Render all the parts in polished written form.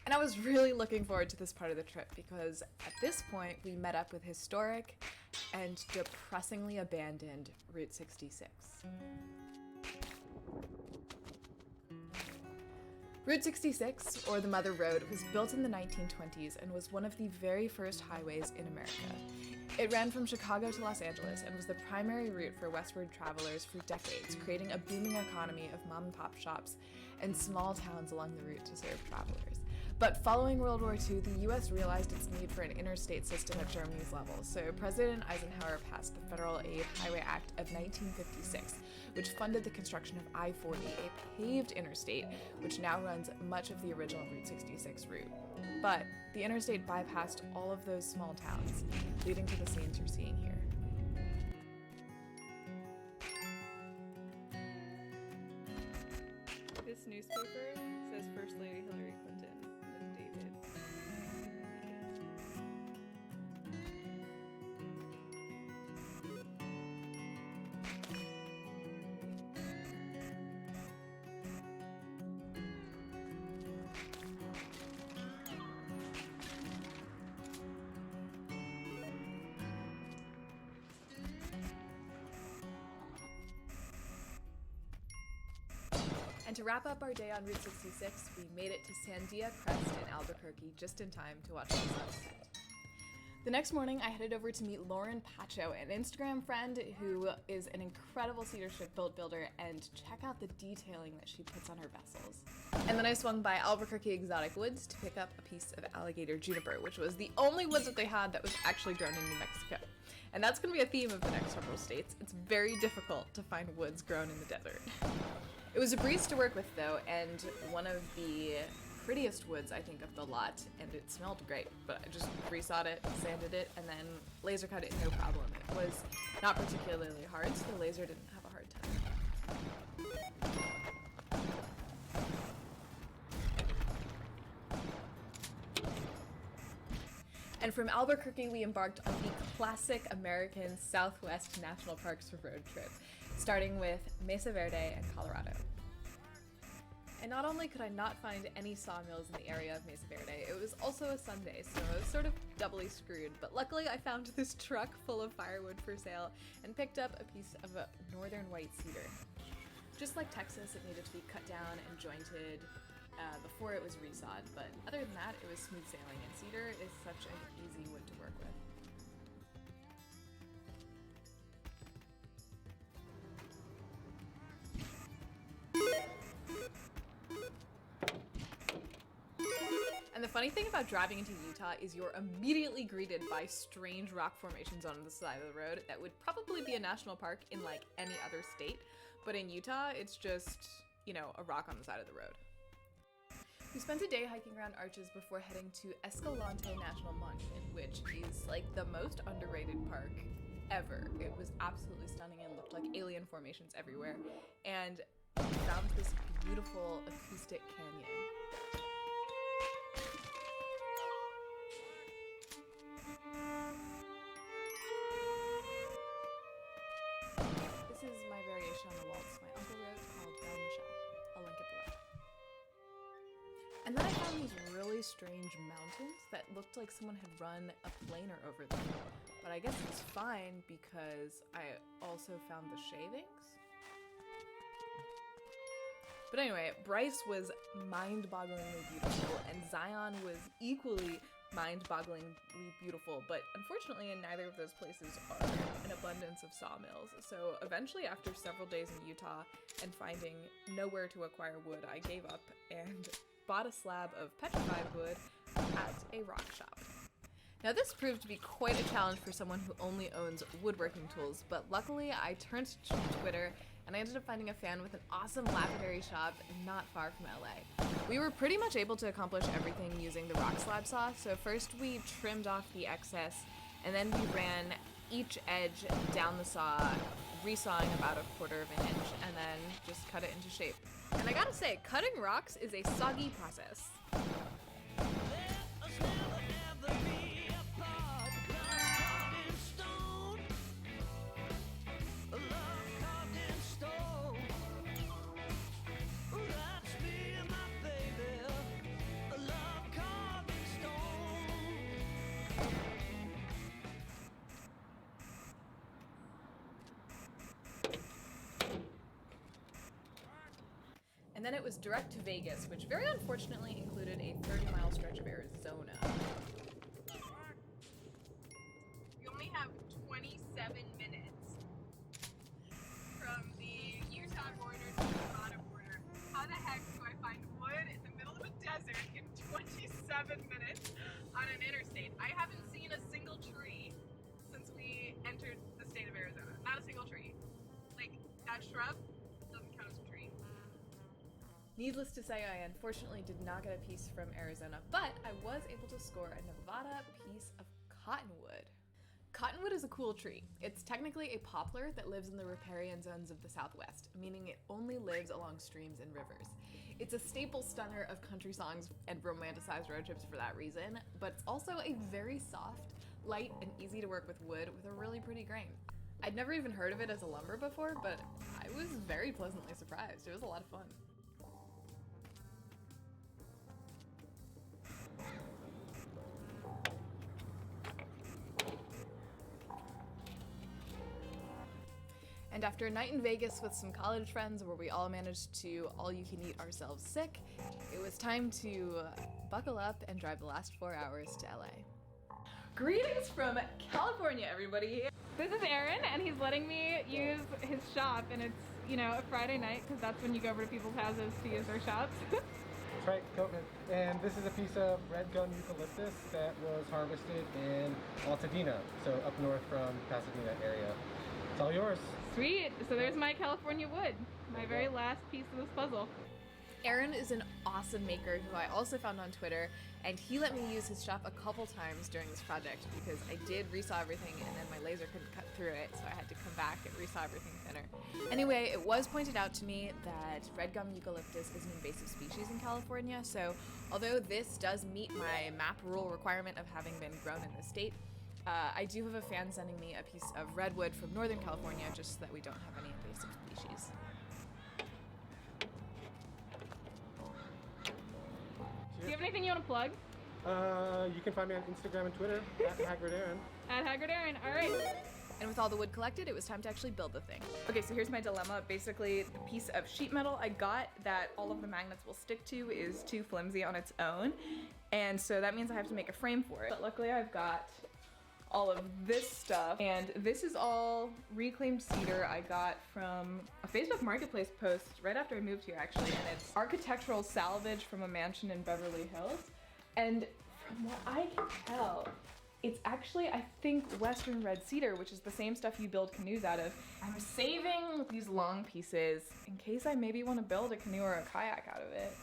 And I was really looking forward to this part of the trip because at this point we met up with historic and depressingly abandoned Route 66. Route 66, or the Mother Road, was built in the 1920s and was one of the very first highways in America. It ran from Chicago to Los Angeles and was the primary route for westward travelers for decades, creating a booming economy of mom-and-pop shops and small towns along the route to serve travelers. But following World War II, the U.S. realized its need for an interstate system at Germany's level, so President Eisenhower passed the Federal Aid Highway Act of 1956, which funded the construction of I-40, a paved interstate, which now runs much of the original Route 66 route. But the interstate bypassed all of those small towns, leading to the scenes you're seeing here. This newspaper says First Lady Hillary Clinton, and it's dated. And to wrap up our day on Route 66, we made it to Sandia Crest in Albuquerque just in time to watch the sunset. The next morning, I headed over to meet Lauren Pacho, an Instagram friend who is an incredible cedar ship boat builder, and check out the detailing that she puts on her vessels. And then I swung by Albuquerque Exotic Woods to pick up a piece of alligator juniper, which was the only woods that they had that was actually grown in New Mexico. And that's going to be a theme of the next several states. It's very difficult to find woods grown in the desert. It was a breeze to work with though, and one of the prettiest woods I think of the lot, and it smelled great, but I just resawed it, sanded it, and then laser cut it no problem. It was not particularly hard, so the laser didn't have a hard time. And from Albuquerque, we embarked on the classic American Southwest National Parks road trip, starting with Mesa Verde and Colorado. And not only could I not find any sawmills in the area of Mesa Verde, it was also a Sunday, so I was sort of doubly screwed. But luckily I found this truck full of firewood for sale and picked up a piece of a northern white cedar. Just like Texas, it needed to be cut down and jointed before it was resawed, but other than that, it was smooth sailing, and cedar is such an easy wood to work with. And the funny thing about driving into Utah is you're immediately greeted by strange rock formations on the side of the road that would probably be a national park in like any other state, but in Utah, it's just, you know, a rock on the side of the road. We spent a day hiking around Arches before heading to Escalante National Monument, which is like the most underrated park ever. It was absolutely stunning and looked like alien formations everywhere, and we found this beautiful acoustic canyon. This is my variation on the waltz my uncle wrote called Belle Michelle. I'll link it below. And then I found these really strange mountains that looked like someone had run a planer over them. But I guess it's fine because I also found the shavings. But anyway, Bryce was mind-bogglingly beautiful, and Zion was equally mind-bogglingly beautiful, but unfortunately in neither of those places are an abundance of sawmills. So eventually, after several days in Utah and finding nowhere to acquire wood, I gave up and bought a slab of petrified wood at a rock shop. Now this proved to be quite a challenge for someone who only owns woodworking tools, but luckily I turned to Twitter and I ended up finding a fan with an awesome lapidary shop not far from LA. We were pretty much able to accomplish everything using the rock slab saw, so first we trimmed off the excess, and then we ran each edge down the saw, resawing about 1/4 of an inch, and then just cut it into shape. And I gotta say, cutting rocks is a soggy process. then it was direct to Vegas, which very unfortunately included a 30-mile stretch of Arizona. We only have 27 minutes from the Utah border to the Nevada border. How the heck do I find wood in the middle of a desert in 27 minutes on an interstate? I haven't seen a single tree since we entered the state of Arizona. Not a single tree. Like, that shrub doesn't count as a tree. Needless to say, I unfortunately did not get a piece from Arizona, but I was able to score a Nevada piece of cottonwood. Cottonwood is a cool tree. It's technically a poplar that lives in the riparian zones of the Southwest, meaning it only lives along streams and rivers. It's a staple stunner of country songs and romanticized road trips for that reason, but it's also a very soft, light, and easy to work with wood with a really pretty grain. I'd never even heard of it as a lumber before, but I was very pleasantly surprised. It was a lot of fun. And after a night in Vegas with some college friends where we all managed to all-you-can-eat ourselves sick, it was time to buckle up and drive the last 4 hours to LA. Greetings from California, everybody! This is Aaron, and he's letting me use his shop, and it's, you know, a Friday night, because that's when you go over to people's houses to use their shops. That's right, COVID. And this is a piece of red gum eucalyptus that was harvested in Altadena, so up north from Pasadena area. It's all yours. Sweet, so there's my California wood, my very last piece of this puzzle. Aaron is an awesome maker who I also found on Twitter, and he let me use his shop a couple times during this project because I did resaw everything and then my laser couldn't cut through it, so I had to come back and resaw everything thinner. Anyway, it was pointed out to me that red gum eucalyptus is an invasive species in California, so although this does meet my map rule requirement of having been grown in the state, I do have a fan sending me a piece of redwood from Northern California just so that we don't have any invasive species. Do you have anything you want to plug? You can find me on Instagram and Twitter, @HagridAaron. @HagridAaron, alright. And with all the wood collected, it was time to actually build the thing. Okay, so here's my dilemma. Basically, the piece of sheet metal I got that all of the magnets will stick to is too flimsy on its own. And so that means I have to make a frame for it. But luckily I've got all of this stuff, and this is all reclaimed cedar I got from a Facebook Marketplace post right after I moved here, actually, and it's architectural salvage from a mansion in Beverly Hills. And from what I can tell, it's actually, I think, Western red cedar, which is the same stuff you build canoes out of. I'm saving these long pieces in case I maybe want to build a canoe or a kayak out of it.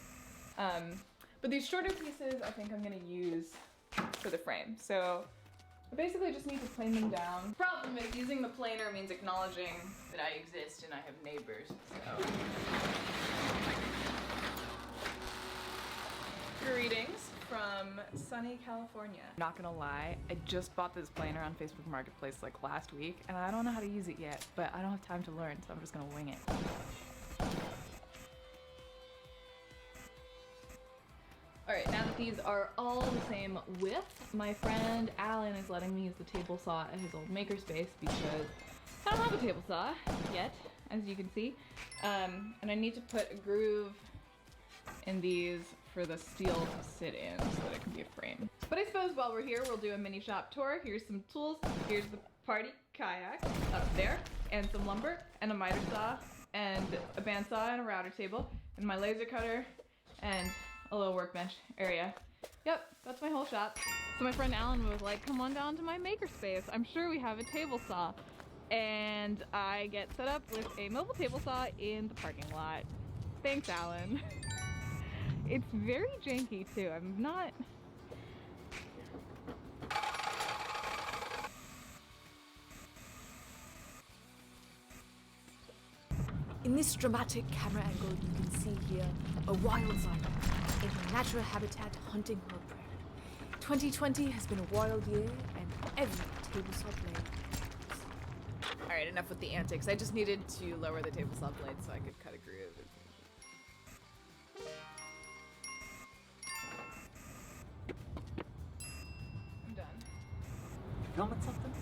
But these shorter pieces I think I'm gonna use for the frame. So I basically just need to plane them down. Problem is, using the planer means acknowledging that I exist and I have neighbors, so. Greetings from sunny California. Not gonna lie, I just bought this planer on Facebook Marketplace like last week, and I don't know how to use it yet, but I don't have time to learn, so I'm just gonna wing it. Alright, now that these are all the same width, my friend Alan is letting me use the table saw at his old makerspace because I don't have a table saw yet, as you can see. And I need to put a groove in these for the steel to sit in so that it can be a frame. But I suppose while we're here, we'll do a mini shop tour. Here's some tools. Here's the party kayak up there, and some lumber, and a miter saw, and a bandsaw, and a router table, and my laser cutter, and a little workbench area. Yep, that's my whole shop. So my friend Alan was like, come on down to my makerspace. I'm sure we have a table saw. And I get set up with a mobile table saw in the parking lot. Thanks, Alan. It's very janky too. I'm not... In this dramatic camera angle, you can see here a wild zygote in a natural habitat hunting her prey. 2020 has been a wild year, and every table saw blade counts. Alright, enough with the antics. I just needed to lower the table saw blade so I could cut a groove. I'm done. You want something?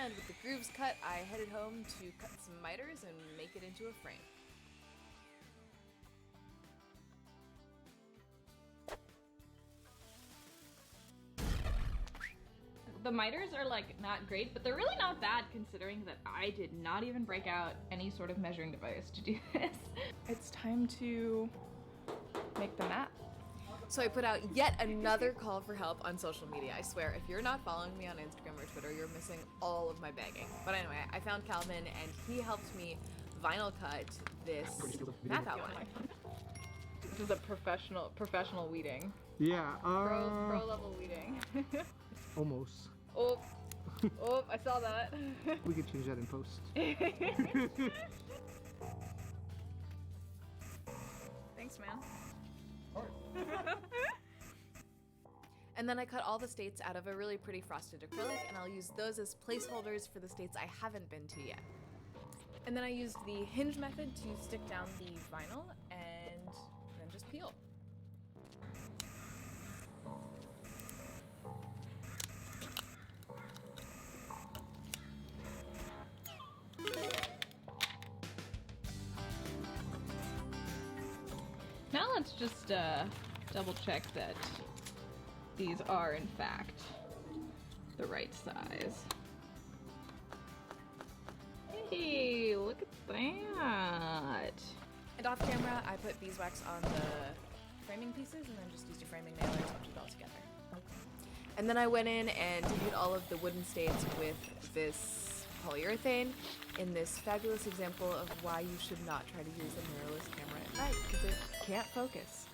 And with the grooves cut, I headed home to cut some miters and make it into a frame. The miters are like not great, but they're really not bad considering that I did not even break out any sort of measuring device to do this. It's time to make the map. So I put out yet another call for help on social media. I swear, if you're not following me on Instagram or Twitter, you're missing all of my begging. But anyway, I found Calvin and he helped me vinyl cut this map outline. This is a professional weeding. Yeah. Pro level weeding. Almost. Oh, I saw that. We could change that in post. Thanks, man. And then I cut all the states out of a really pretty frosted acrylic, and I'll use those as placeholders for the states I haven't been to yet. And then I used the hinge method to stick down the vinyl and then just peel. Now let's just double check that these are in fact the right size. Hey, look at that. And off camera, I put beeswax on the framing pieces and then just used a framing nailer to put it all together. And then I went in and hit all of the wooden states with this polyurethane in this fabulous example of why you should not try to use a mirrorless camera at night, because it can't focus.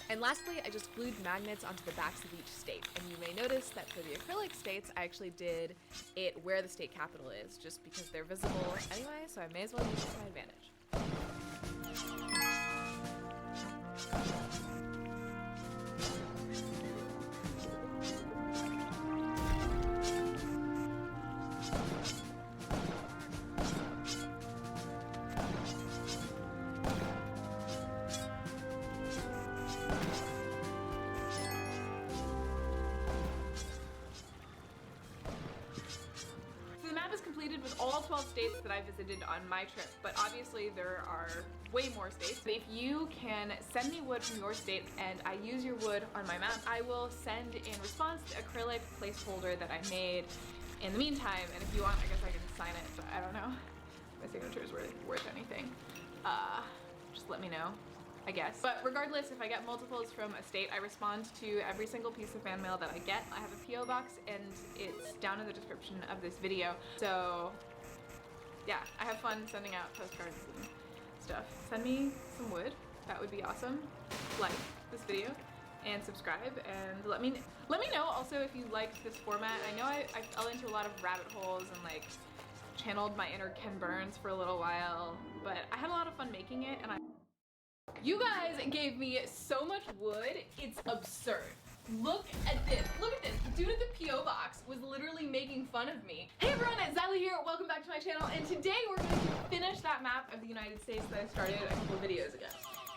And lastly, I just glued magnets onto the backs of each state. And you may notice that for the acrylic states, I actually did it where the state capital is, just because they're visible anyway, so I may as well use it to my advantage. With all 12 states that I visited on my trip, but obviously there are way more states. But if you can send me wood from your state and I use your wood on my map, I will send in response the acrylic placeholder that I made in the meantime. And if you want, I guess I can sign it, but I don't know. My signature is worth anything. Just let me know, I guess. But regardless, if I get multiples from a state, I respond to every single piece of fan mail that I get. I have a P.O. box and it's down in the description of this video. So yeah, I have fun sending out postcards and stuff. Send me some wood, that would be awesome. Like this video and subscribe and let me know also if you liked this format. I know I fell into a lot of rabbit holes and like channeled my inner Ken Burns for a little while, but I had a lot of fun making it and you guys gave me so much wood, it's absurd. Look at this, The dude at the P.O. box was literally making fun of me. Hey everyone, it's Zyla here, welcome back to my channel, and today we're going to finish that map of the United States that I started a couple of videos ago.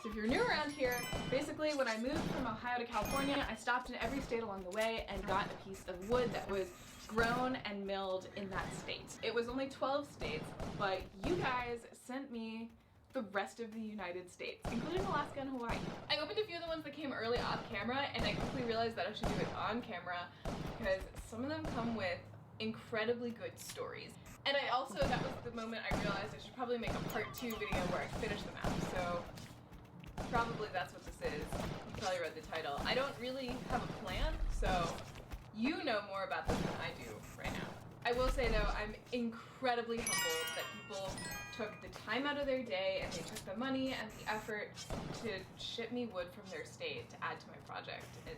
So if you're new around here, basically when I moved from Ohio to California, I stopped in every state along the way and got a piece of wood that was grown and milled in that state. It was only 12 states, but you guys sent me the rest of the United States, including Alaska and Hawaii. I opened a few of the ones that came early off camera, and I quickly realized that I should do it on camera because some of them come with incredibly good stories. And that was the moment I realized I should probably make a part 2 video where I finish the map. So probably that's what this is. You probably read the title. I don't really have a plan, so you know more about this than I do right now. I will say though, I'm incredibly humbled that people took the time out of their day and they took the money and the effort to ship me wood from their state to add to my project. And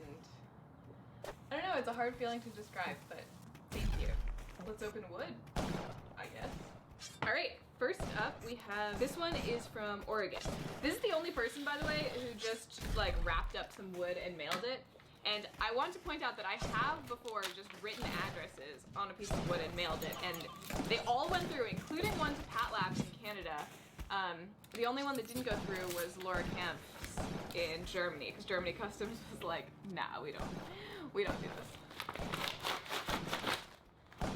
I don't know, it's a hard feeling to describe, but thank you. Let's open wood, I guess. All right, first up we have, this one is from Oregon. This is the only person, by the way, who just like wrapped up some wood and mailed it. And I want to point out that I have before just written addresses on a piece of wood and mailed it, and they all went through, including one to Pat Labs in Canada. The only one that didn't go through was Laura Kemp's in Germany, because Germany Customs was like, nah, we don't do this.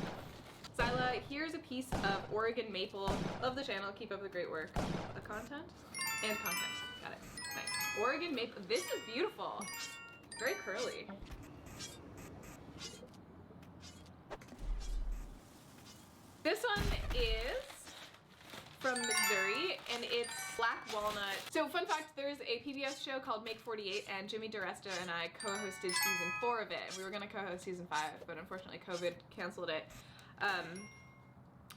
Zyla, here's a piece of Oregon maple. Love the channel, keep up the great work. The content? And content, got it, nice. Oregon maple, this is beautiful. Very curly. This one is from Missouri, and it's black walnut. So fun fact, there's a PBS show called Make 48, and Jimmy DiResta and I co-hosted season 4 of it. We were gonna co-host season 5, but unfortunately COVID canceled it.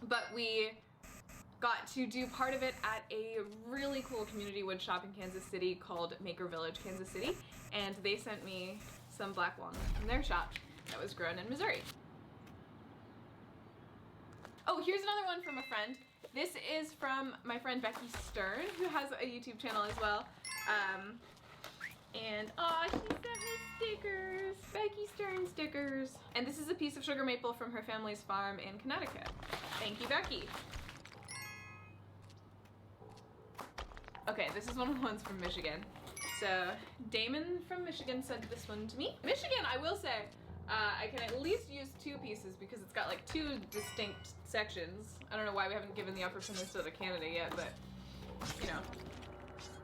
But we got to do part of it at a really cool community wood shop in Kansas City called Maker Village, Kansas City, and they sent me some black walnut from their shop that was grown in Missouri. Oh, here's another one from a friend. This is from my friend Becky Stern, who has a YouTube channel as well. And aw, she sent me stickers. Becky Stern stickers. And this is a piece of sugar maple from her family's farm in Connecticut. Thank you, Becky. Okay, this is one of the ones from Michigan. So Damon from Michigan sent this one to me. Michigan, I will say, I can at least use 2 pieces because it's got like 2 distinct sections. I don't know why we haven't given the Upper Minnesota Canada yet, but you know,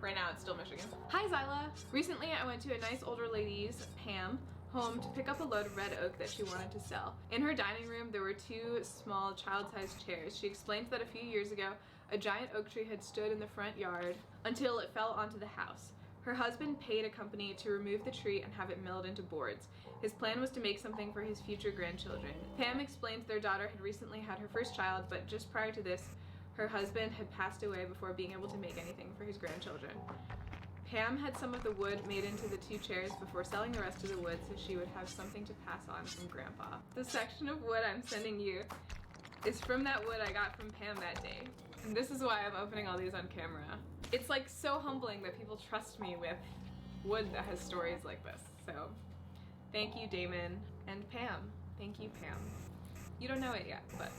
right now it's still Michigan. Hi Zyla! Recently I went to a nice older lady's, Pam, home to pick up a load of red oak that she wanted to sell. In her dining room there were 2 small child-sized chairs. She explained that a few years ago a giant oak tree had stood in the front yard until it fell onto the house. Her husband paid a company to remove the tree and have it milled into boards. His plan was to make something for his future grandchildren. Pam explained their daughter had recently had her first child, but just prior to this, her husband had passed away before being able to make anything for his grandchildren. Pam had some of the wood made into the 2 chairs before selling the rest of the wood so she would have something to pass on from Grandpa. The section of wood I'm sending you is from that wood I got from Pam that day. And this is why I'm opening all these on camera. It's like so humbling that people trust me with wood that has stories like this. So thank you, Damon and Pam. Thank you, Pam. You don't know it yet, but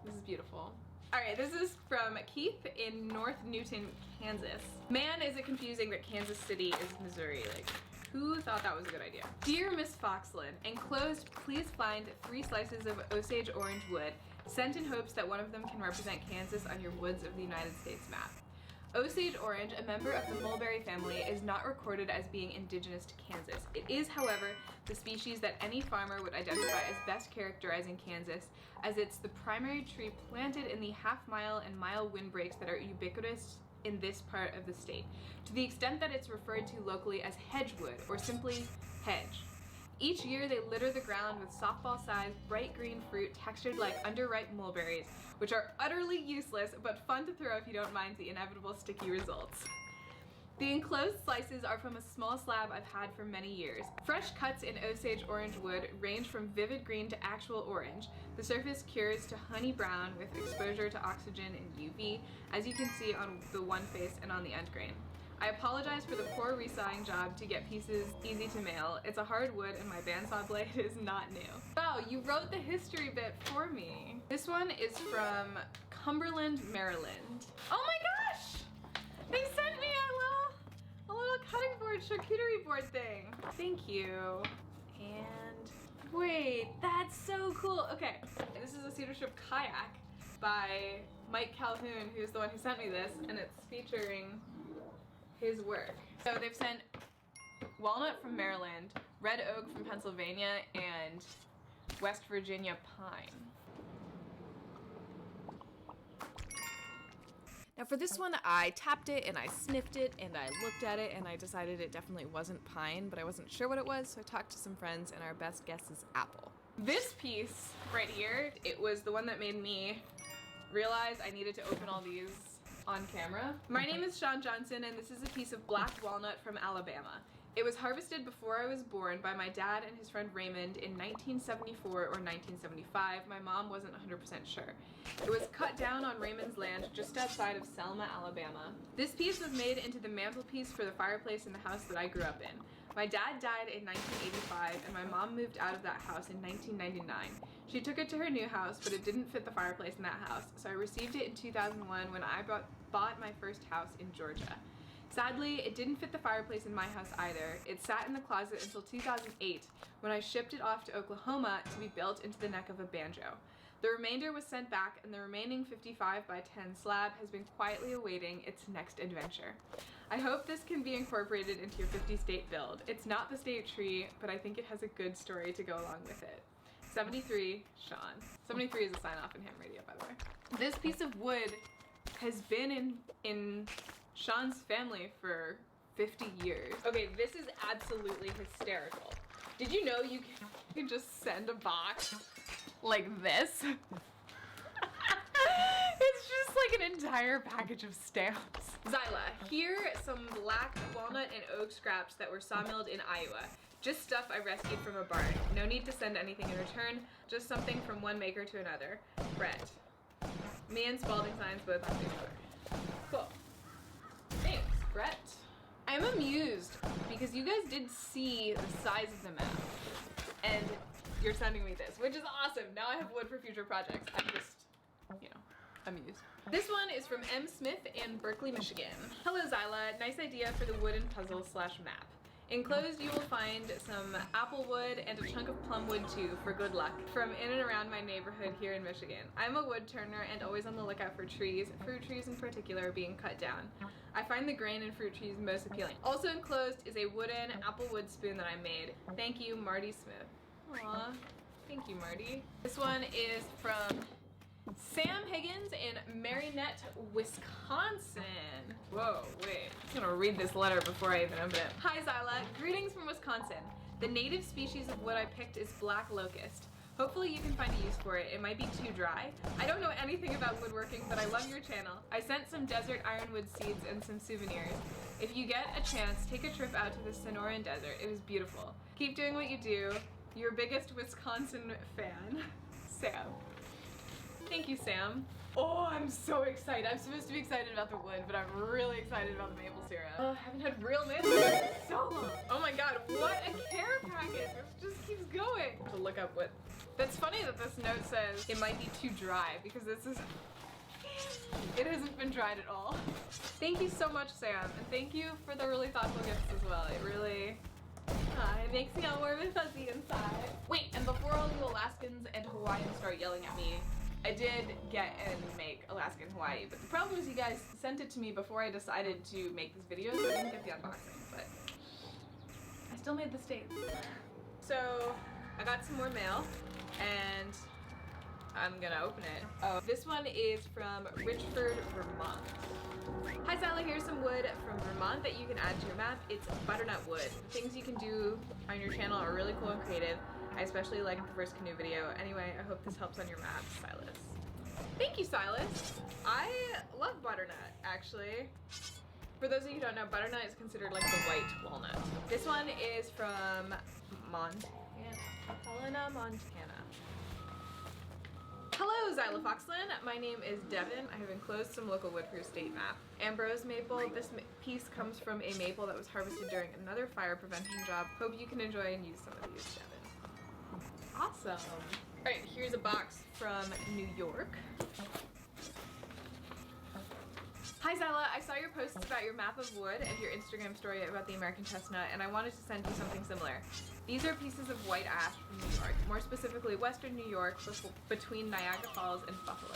this is beautiful. All right, this is from Keith in North Newton, Kansas. Man, is it confusing that Kansas City is Missouri. Like, who thought that was a good idea? Dear Miss Foxland, enclosed, please find 3 slices of Osage orange wood, sent in hopes that one of them can represent Kansas on your Woods of the United States map. Osage orange, a member of the mulberry family, is not recorded as being indigenous to Kansas. It is, however, the species that any farmer would identify as best characterizing Kansas, as it's the primary tree planted in the half-mile and mile windbreaks that are ubiquitous in this part of the state, to the extent that it's referred to locally as hedgewood, or simply hedge. Each year they litter the ground with softball-sized, bright green fruit textured like underripe mulberries, which are utterly useless but fun to throw if you don't mind the inevitable sticky results. The enclosed slices are from a small slab I've had for many years. Fresh cuts in Osage orange wood range from vivid green to actual orange. The surface cures to honey brown with exposure to oxygen and UV, as you can see on the one face and on the end grain. I apologize for the poor resawing job to get pieces easy to mail. It's a hard wood and my bandsaw blade is not new. Wow, you wrote the history bit for me. This one is from Cumberland, Maryland. Oh my gosh! They sent me a little cutting board, charcuterie board thing. Thank you. And wait, that's so cool. Okay, this is a Cedar Strip kayak by Mike Calhoun, who's the one who sent me this, and it's featuring his work. So they've sent walnut from Maryland, red oak from Pennsylvania, and West Virginia pine. Now for this one, I tapped it and I sniffed it and I looked at it and I decided it definitely wasn't pine, but I wasn't sure what it was, so I talked to some friends and our best guess is apple. This piece right here, it was the one that made me realize I needed to open all these on camera. My name is Sean Johnson and this is a piece of black walnut from Alabama. It was harvested before I was born by my dad and his friend Raymond in 1974 or 1975. My mom wasn't 100% sure. It was cut down on Raymond's land just outside of Selma, Alabama. This piece was made into the mantelpiece for the fireplace in the house that I grew up in. My dad died in 1985 and my mom moved out of that house in 1999. She took it to her new house, but it didn't fit the fireplace in that house, so I received it in 2001 when I bought my first house in Georgia. Sadly, it didn't fit the fireplace in my house either. It sat in the closet until 2008 when I shipped it off to Oklahoma to be built into the neck of a banjo. The remainder was sent back and the remaining 55 by 10 slab has been quietly awaiting its next adventure. I hope this can be incorporated into your 50 state build. It's not the state tree, but I think it has a good story to go along with it. 73, Sean. 73 is a sign off in ham radio, by the way. This piece of wood has been in Sean's family for 50 years. Okay, this is absolutely hysterical. Did you know you can just send a box like this? It's just like an entire package of stamps. Zyla, here some black walnut and oak scraps that were sawmilled in Iowa. Just stuff I rescued from a barn. No need to send anything in return, just something from one maker to another. Brett. Me and Spalding Signs both on Facebook. Cool. Thanks, Brett. I'm amused because you guys did see the size of the map and you're sending me this, which is awesome. Now I have wood for future projects. I'm just, you know, amused. This one is from M. Smith in Berkeley, Michigan. Hello, Zyla. Nice idea for the wooden puzzle / map. Enclosed, you will find some apple wood and a chunk of plum wood too for good luck from in and around my neighborhood here in Michigan. I'm a wood turner and always on the lookout for trees, fruit trees in particular, being cut down. I find the grain in fruit trees most appealing. Also enclosed is a wooden apple wood spoon that I made. Thank you, Marty Smith. Aw, thank you, Marty. This one is from Sam Higgins in Marinette, Wisconsin. Whoa, wait. I'm gonna read this letter before I even open it. Hi, Zyla. Greetings from Wisconsin. The native species of wood I picked is black locust. Hopefully you can find a use for it. It might be too dry. I don't know anything about woodworking, but I love your channel. I sent some desert ironwood seeds and some souvenirs. If you get a chance, take a trip out to the Sonoran Desert. It is beautiful. Keep doing what you do. Your biggest Wisconsin fan, Sam. Thank you, Sam. Oh, I'm so excited. I'm supposed to be excited about the wood, but I'm really excited about the maple syrup. Oh, I haven't had real maple syrup in so long. Oh my god, what a care package. It just keeps going. To look up what... That's funny that this note says it might be too dry because this is... It hasn't been dried at all. Thank you so much, Sam, and thank you for the really thoughtful gifts as well. It really... it makes me all warm and fuzzy inside. Wait, and before all you Alaskans and Hawaiians start yelling at me, I did get and make Alaska and Hawaii, but the problem is you guys sent it to me before I decided to make this video, so I didn't get the unboxing, but I still made the states. So I got some more mail, and I'm gonna open it. Oh, this one is from Richford, Vermont. Hi Zyla, here's some wood from Vermont that you can add to your map. It's butternut wood. The things you can do on your channel are really cool and creative. I especially liked the first canoe video. Anyway, I hope this helps on your map, Silas. Thank you, Silas. I love butternut, actually. For those of you who don't know, butternut is considered like the white walnut. This one is from Montana. Helena, Montana. Hello, Zyla Foxland. My name is Devin. I have enclosed some local wood for your state map. Ambrose maple. This piece comes from a maple that was harvested during another fire prevention job. Hope you can enjoy and use some of these, Devin. Awesome. All right, here's a box from New York. Hi Zyla, I saw your posts about your map of wood and your Instagram story about the American chestnut, and I wanted to send you something similar. These are pieces of white ash from New York, more specifically Western New York, between Niagara Falls and Buffalo.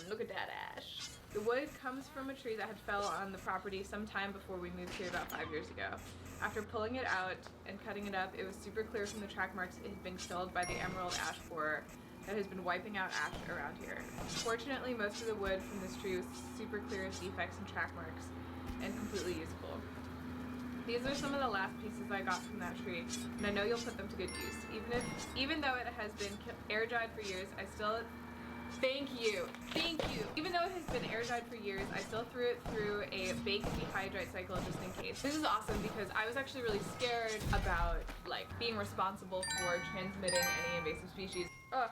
Look at that ash. The wood comes from a tree that had fell on the property sometime before we moved here about 5 years ago. After pulling it out and cutting it up, it was super clear from the track marks it had been killed by the emerald ash borer that has been wiping out ash around here. Fortunately, most of the wood from this tree was super clear of defects and track marks and completely usable. These are some of the last pieces I got from that tree, and I know you'll put them to good use. Even though it has been air dried for years, I still... Thank you. Even though it has been air dried for years, I still threw it through a bake and dehydrate cycle just in case. This is awesome because I was actually really scared about like being responsible for transmitting any invasive species. Ugh,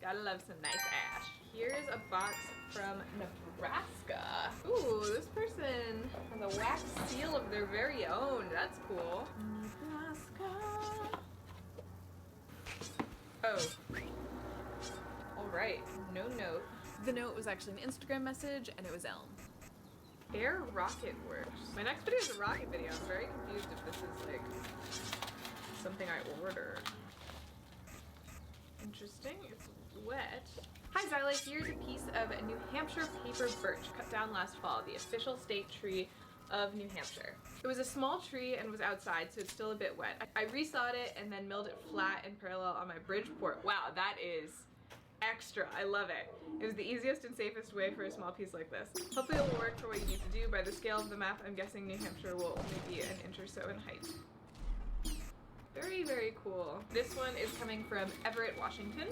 gotta love some nice ash. Here's a box from Nebraska. Ooh, this person has a wax seal of their very own. That's cool. Nebraska. Oh. Alright, no note. The note was actually an Instagram message, and it was Elm. Air Rocket Works. My next video is a rocket video. I'm very confused if this is like something I ordered. Interesting. It's wet. Hi Zyla, here's a piece of New Hampshire paper birch cut down last fall, the official state tree of New Hampshire. It was a small tree and was outside, so it's still a bit wet. I resawed it and then milled it flat and parallel on my Bridgeport. Wow, that is extra. I love it. It was the easiest and safest way for a small piece like this. Hopefully it will work for what you need to do. By the scale of the map, I'm guessing New Hampshire will only be an inch or so in height. Very, very cool. This one is coming from Everett, Washington.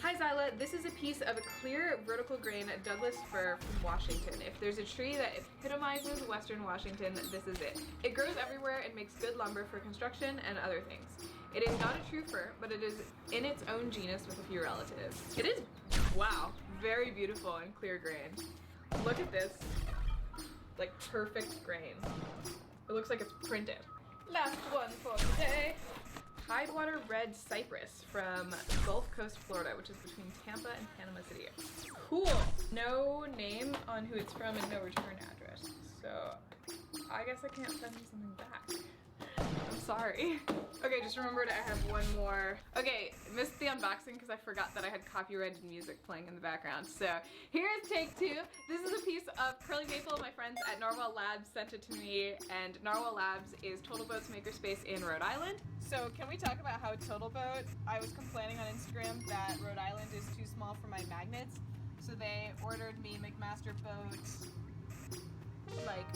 Hi Zyla, this is a piece of a clear vertical grain Douglas fir from Washington. If there's a tree that epitomizes Western Washington, this is it. It grows everywhere and makes good lumber for construction and other things. It is not a true fir, but it is in its own genus with a few relatives. It is, wow, very beautiful and clear grain. Look at this, like perfect grain. It looks like it's printed. Last one for today. Tidewater Red Cypress from Gulf Coast, Florida, which is between Tampa and Panama City. Cool. No name on who it's from and no return address. So I guess I can't send you something back. I'm sorry. Okay, just remembered I have one more. Okay, missed the unboxing because I forgot that I had copyrighted music playing in the background. So here's take two. This is a piece of curly maple. My friends at Narwhal Labs sent it to me, and Narwhal Labs is Total Boat's makerspace in Rhode Island. So can we talk about how Total Boat, I was complaining on Instagram that Rhode Island is too small for my magnets. So they ordered me McMaster boats, like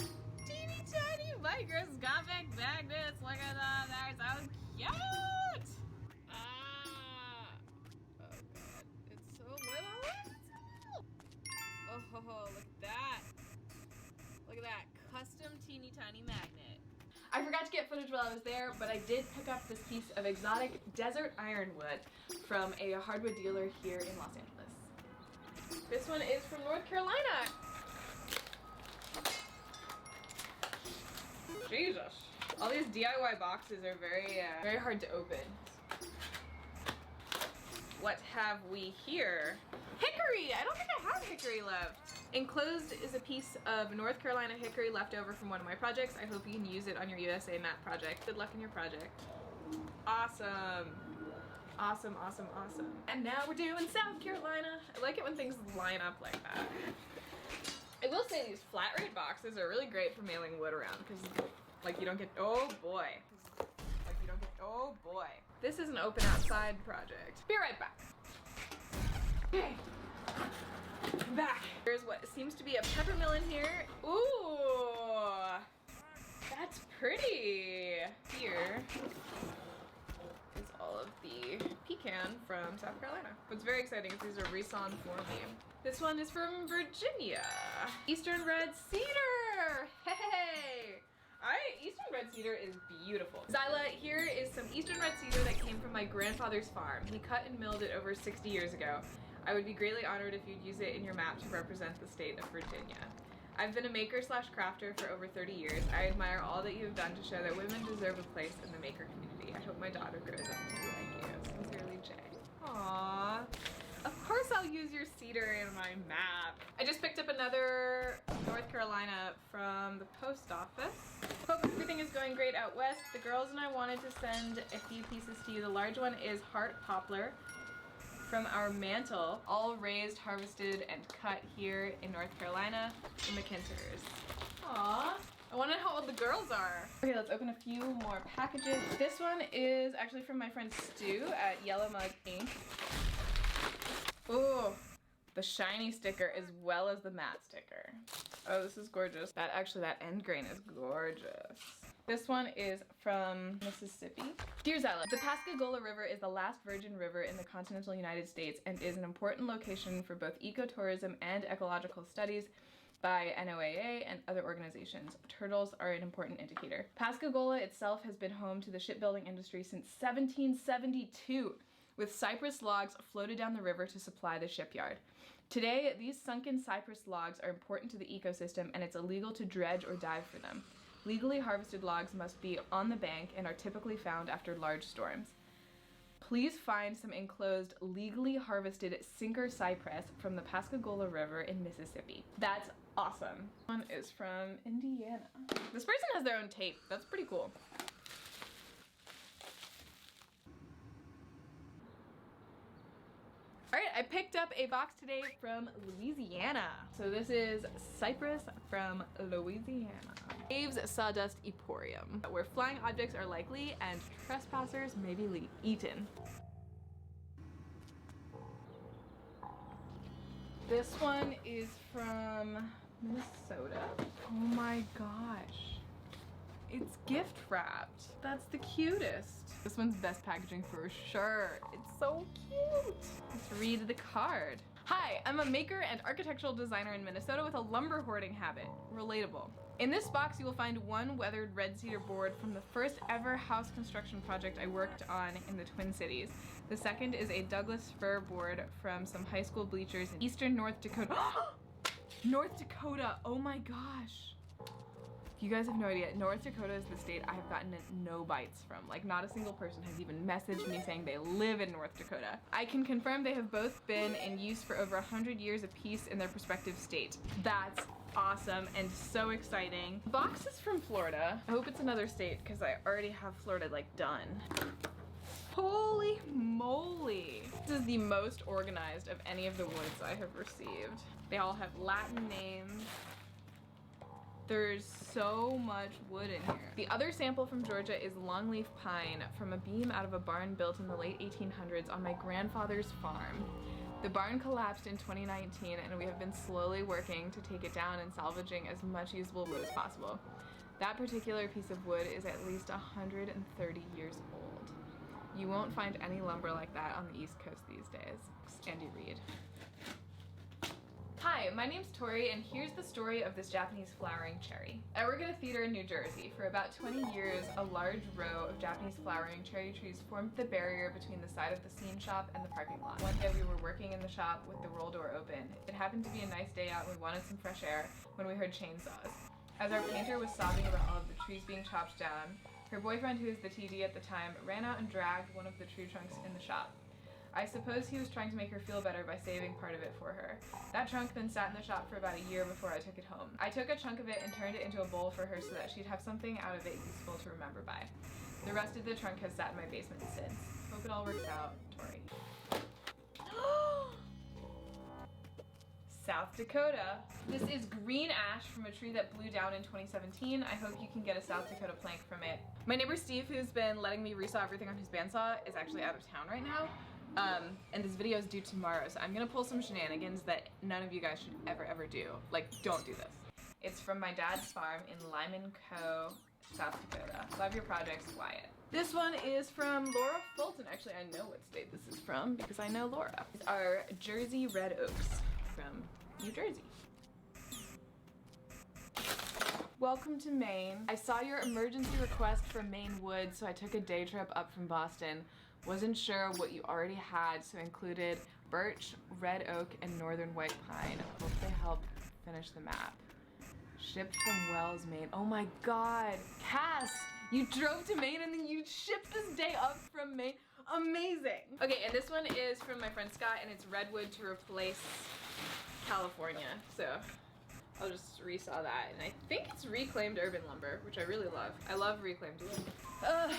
teeny tiny microscopic magnets. Look at them, they're so cute! Ah! Oh god, it's so little. Oh, look at that. Look at that, custom teeny tiny magnet. I forgot to get footage while I was there, but I did pick up this piece of exotic desert ironwood from a hardwood dealer here in Los Angeles. This one is from North Carolina. Jesus. All these DIY boxes are very hard to open. What have we here? Hickory! I don't think I have hickory left. Enclosed is a piece of North Carolina hickory left over from one of my projects. I hope you can use it on your USA map project. Good luck in your project. Awesome. Awesome, awesome, awesome. And now we're doing South Carolina. I like it when things line up like that. I will say these flat rate boxes are really great for mailing wood around because like you don't get, oh boy. Like you don't get, oh boy. This is an open outside project. Be right back. Okay. I'm back. Here's what seems to be a peppermill in here. Ooh, that's pretty. Here is all of the pecan from South Carolina. What's very exciting is these are resawn for me. This one is from Virginia. Eastern Red Cedar. Hey! Eastern Red Cedar is beautiful. Zyla, here is some Eastern Red Cedar that came from my grandfather's farm. He cut and milled it over 60 years ago. I would be greatly honored if you'd use it in your map to represent the state of Virginia. I've been a maker/crafter for over 30 years. I admire all that you have done to show that women deserve a place in the maker community. I hope my daughter grows up to be like you. Sincerely, Jay. Aww. Of course I'll use your cedar in my map. I just picked up another North Carolina from the post office. Hope everything is going great out west. The girls and I wanted to send a few pieces to you. The large one is Heart Poplar from our mantle, all raised, harvested, and cut here in North Carolina in McKinters. Aww. I wonder how old the girls are. Okay, let's open a few more packages. This one is actually from my friend Stu at Yellow Mug Ink. Ooh, the shiny sticker as well as the matte sticker. Oh, this is gorgeous. That end grain is gorgeous. This one is from Mississippi. Dear Zyla, the Pascagoula River is the last virgin river in the continental United States and is an important location for both ecotourism and ecological studies by NOAA and other organizations. Turtles are an important indicator. Pascagoula itself has been home to the shipbuilding industry since 1772, with cypress logs floated down the river to supply the shipyard. Today, these sunken cypress logs are important to the ecosystem and it's illegal to dredge or dive for them. Legally harvested logs must be on the bank and are typically found after large storms. Please find some enclosed, legally harvested sinker cypress from the Pascagoula River in Mississippi. That's awesome. One is from Indiana. This person has their own tape. That's pretty cool. All right, I picked up a box today from Louisiana. So this is Cypress from Louisiana. Dave's Sawdust Emporium, where flying objects are likely and trespassers may be eaten. This one is from Minnesota. Oh my gosh. It's gift wrapped. That's the cutest. This one's best packaging for sure. It's so cute. Let's read the card. Hi, I'm a maker and architectural designer in Minnesota with a lumber hoarding habit. Relatable. In this box, you will find one weathered red cedar board from the first ever house construction project I worked on in the Twin Cities. The second is a Douglas fir board from some high school bleachers in eastern North Dakota. North Dakota, oh my gosh. You guys have no idea. North Dakota is the state I have gotten no bites from. Like, not a single person has even messaged me saying they live in North Dakota. I can confirm they have both been in use for over 100 years apiece in their respective state. That's awesome and so exciting. The box is from Florida. I hope it's another state because I already have Florida like done. Holy moly. This is the most organized of any of the woods I have received. They all have Latin names. There's so much wood in here. The other sample from Georgia is longleaf pine from a beam out of a barn built in the late 1800s on my grandfather's farm. The barn collapsed in 2019 and we have been slowly working to take it down and salvaging as much usable wood as possible. That particular piece of wood is at least 130 years old. You won't find any lumber like that on the East Coast these days. Andy Reid. Hi, my name's Tori, and here's the story of this Japanese flowering cherry. I work at a theater in New Jersey. For about 20 years, a large row of Japanese flowering cherry trees formed the barrier between the side of the scene shop and the parking lot. One day we were working in the shop with the roll door open. It happened to be a nice day out and we wanted some fresh air when we heard chainsaws. As our painter was sobbing about all of the trees being chopped down, her boyfriend, who was the TD at the time, ran out and dragged one of the tree trunks in the shop. I suppose he was trying to make her feel better by saving part of it for her. That trunk then sat in the shop for about a year before I took it home. I took a chunk of it and turned it into a bowl for her so that she'd have something out of it useful to remember by. The rest of the trunk has sat in my basement since. Hope it all works out, Tori. South Dakota. This is green ash from a tree that blew down in 2017. I hope you can get a South Dakota plank from it. My neighbor Steve, who's been letting me resaw everything on his bandsaw, is actually out of town right now. And this video is due tomorrow, so I'm gonna pull some shenanigans that none of you guys should ever do. Like, don't do this. It's from my dad's farm in Lyman Co, South Dakota. Love your projects, Wyatt. This one is from Laura Fulton. Actually, I know what state this is from because I know Laura. These are Jersey Red Oaks from New Jersey. Welcome to Maine. I saw your emergency request for Maine wood, so I took a day trip up from Boston. Wasn't sure what you already had, so included birch, red oak, and northern white pine. Hope they help finish the map. Shipped from Wells, Maine. Oh my god. Cass, you drove to Maine and then you shipped this day up from Maine. Amazing. Okay, and this one is from my friend Scott, and it's redwood to replace California. So I'll just resaw that, and I think it's reclaimed urban lumber, which I really love. I love reclaimed wood.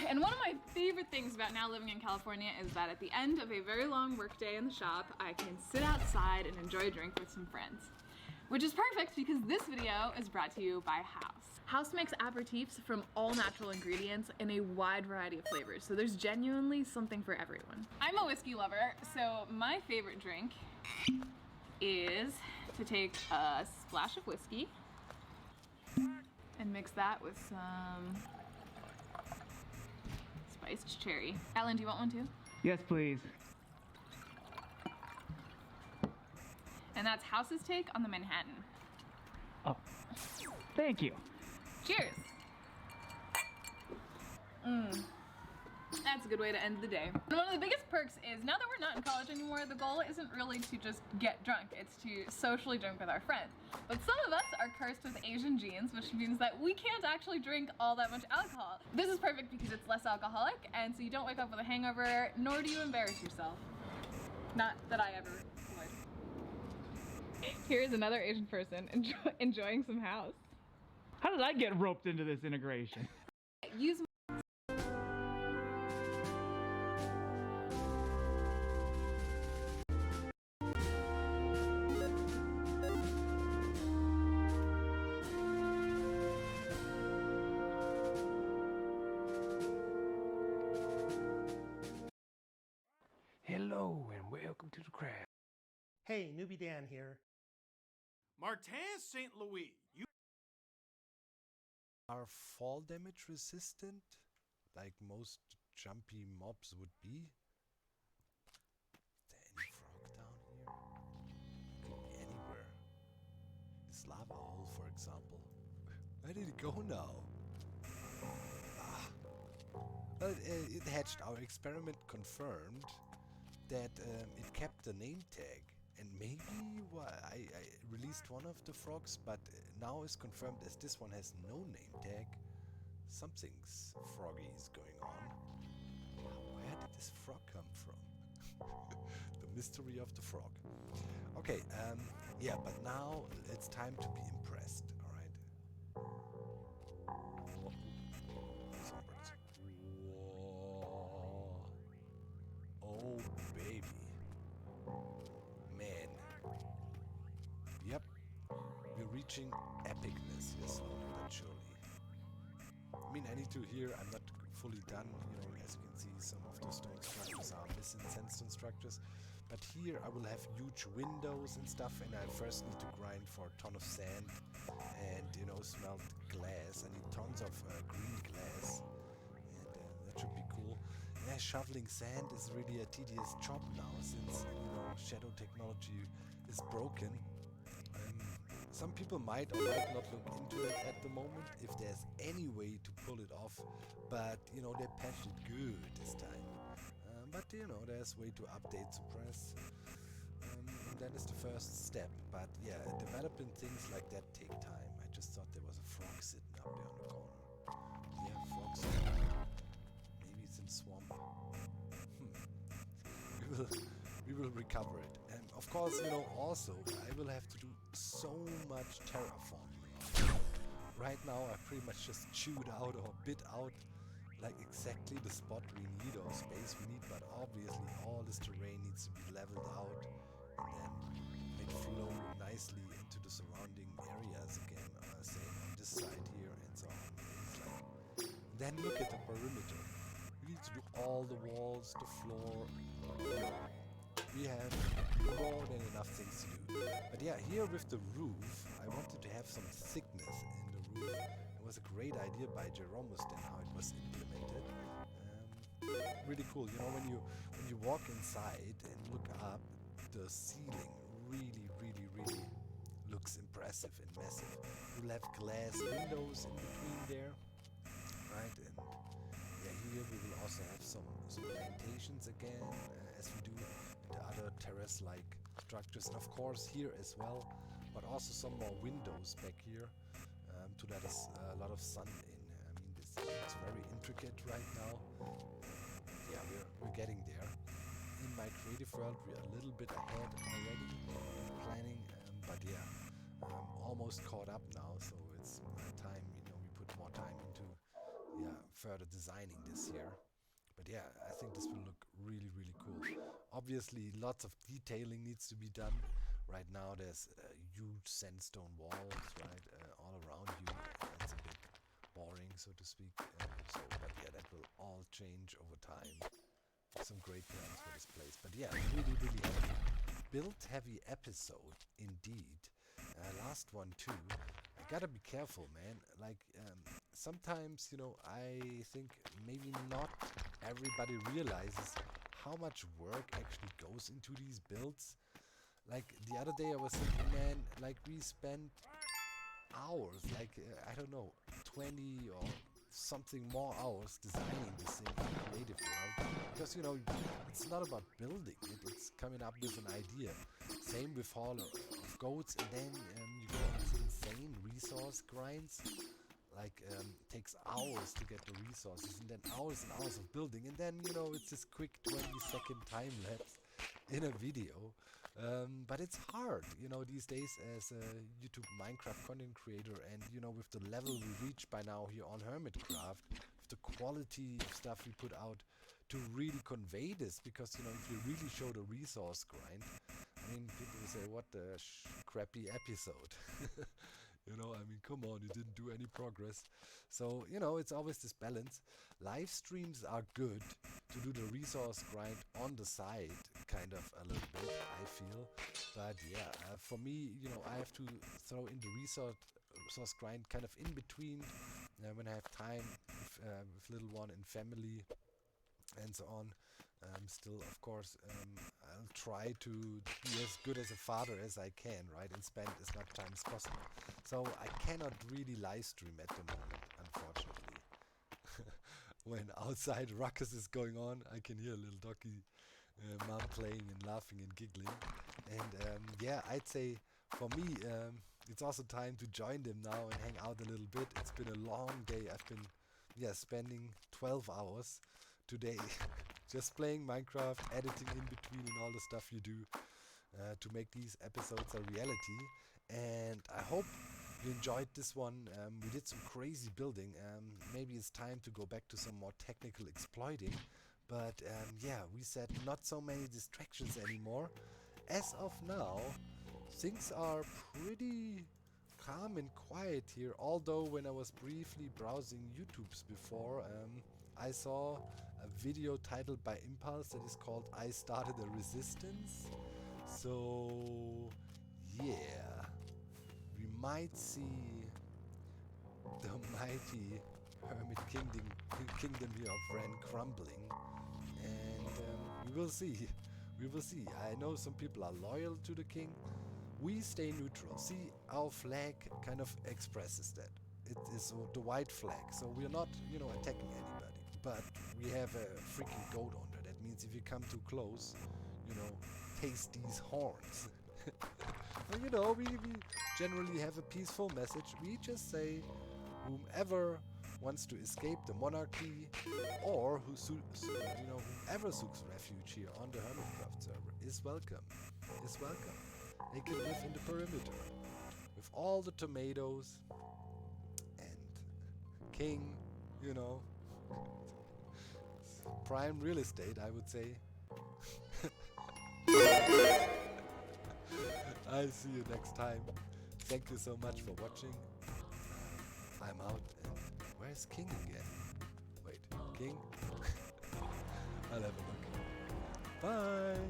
And one of my favorite things about now living in California is that at the end of a very long workday in the shop, I can sit outside and enjoy a drink with some friends. Which is perfect because this video is brought to you by House. House makes aperitifs from all natural ingredients in a wide variety of flavors, so there's genuinely something for everyone. I'm a whiskey lover, so my favorite drink is to take a splash of whiskey and mix that with some spiced cherry. Alan, do you want one too? Yes, please. And that's House's take on the Manhattan. Oh, thank you. Cheers! That's a good way to end the day. And one of the biggest perks is now that we're not in college anymore, the goal isn't really to just get drunk, it's to socially drink with our friends. But some of us are cursed with Asian genes, which means that we can't actually drink all that much alcohol. This is perfect because it's less alcoholic, and so you don't wake up with a hangover, nor do you embarrass yourself. Not that I ever would. Here's another Asian person enjoying some House. How did I get roped into this integration? Use Newbie Dan here. Martin St. Louis, you Are fall damage resistant, like most jumpy mobs would be? Is there any frog down here? Could be anywhere. This lava hole, for example. Where did it go now? Ah. Well, it hatched. Our experiment confirmed that it kept the name tag. And maybe I released one of the frogs, but now is confirmed as this one has no name tag. Something's froggy is going on. Where did this frog come from? The mystery of the frog. Okay, yeah, but now it's time to be impressed, alright? Some birds. Whoa. Oh, baby. Man. Yep. We're reaching epicness here slowly but surely. I mean, I need to hear, I'm not fully done, you know, as you can see, some of the stone structures are missing sandstone structures. But here I will have huge windows and stuff, and I first need to grind for a ton of sand and, you know, smelt glass. I need tons of green glass, and that should be cool. Yeah, shoveling sand is really a tedious job now, since, you know, shadow technology is broken. Some people might or might not look into it at the moment, if there's any way to pull it off, but, you know, they patched it good this time. But, you know, there's way to update suppress, and that is the first step. But, yeah, developing things like that take time. I just thought there was a frog sitting up there on the corner. Yeah, frogs. Maybe it's in swamp. We will recover it. And of course, you know, also I will have to do so much terraforming. Right now I pretty much just chewed out or bit out like exactly the spot we need or space we need, but obviously all this terrain needs to be leveled out and then made flow nicely into the surrounding areas again, say on this side here and so on. It's like, then look at the perimeter. We need to do all the walls, the floor. We have more than enough things to do. But yeah, here with the roof, I wanted to have some thickness in the roof. It was a great idea by Jeromus then how it was implemented. Really cool. You know, when you walk inside and look up, the ceiling really looks impressive and massive. You'll have glass windows in between there, right? And yeah, here we will also have some plantations again, as we do in the other terrace-like structures, and of course here as well, but also some more windows back here to let us a lot of sun in. I mean, this looks very intricate right now. Yeah, we're getting there. In my creative world, we're a little bit ahead already in planning, but yeah, almost caught up now, so it's time, you know, we put more time into further designing this here. But yeah, I think this will look really cool. Obviously, lots of detailing needs to be done. Right now, there's huge sandstone walls, right, all around you. It's a bit boring, so to speak. But yeah, that will all change over time. Some great plans for this place. But yeah, really happy. Build-heavy episode, indeed. Last one too. I gotta be careful, man. Like, sometimes, you know, I think maybe not everybody realizes how much work actually goes into these builds. Like, the other day I was thinking, man, like, we spent hours, like, I don't know, 20 or something more hours designing this thing in the creative world. Because, you know, it's not about building it, it's coming up with an idea. Same with Hall of Goats, and then you go on these insane resource grinds. Like, takes hours to get the resources, and then hours and hours of building, and then, you know, it's this quick 20-second time lapse in a video. But it's hard, you know, these days as a YouTube Minecraft content creator, and, you know, with the level we reach by now here on Hermitcraft, with the quality of stuff we put out, to really convey this, because, you know, if you really show the resource grind, I mean, people will say, what the crappy episode. You know, I mean, come on, you didn't do any progress. So, you know, it's always this balance. Live streams are good to do the resource grind on the side, kind of a little bit, I feel. But yeah, for me, you know, I have to throw in the resource grind kind of in between when I have time with little one and family and so on. Still, of course, I'll try to be as good as a father as I can, right, and spend as much time as possible. So I cannot really live stream at the moment, unfortunately. When outside ruckus is going on, I can hear little doggy mom playing and laughing and giggling. And yeah, I'd say for me, it's also time to join them now and hang out a little bit. It's been a long day. I've been spending 12 hours today just playing Minecraft, editing in between and all the stuff you do to make these episodes a reality. And I hope you enjoyed this one. We did some crazy building. Maybe it's time to go back to some more technical exploiting. But yeah, we said not so many distractions anymore. As of now, things are pretty calm and quiet here. Although when I was briefly browsing YouTube's before, I saw a video titled by Impulse that is called I Started a Resistance. So yeah, we might see the mighty Hermit Kingdom here of Ren crumbling, and we will see. We will see. I know some people are loyal to the king. We stay neutral. See, our flag kind of expresses that. It is the white flag, so we are not, you know, attacking anybody. But we have a freaking goat on there. That means if you come too close, you know, taste these horns. Well, you know, we generally have a peaceful message. We just say, whomever wants to escape the monarchy, or whoever seeks refuge here on the Hermitcraft server is welcome. Is welcome. They can live in the perimeter with all the tomatoes and king, you know, prime real estate, I would say. I'll see you next time. Thank you so much for watching. I'm out. And where's King again? Wait, King? I'll have a look. Bye!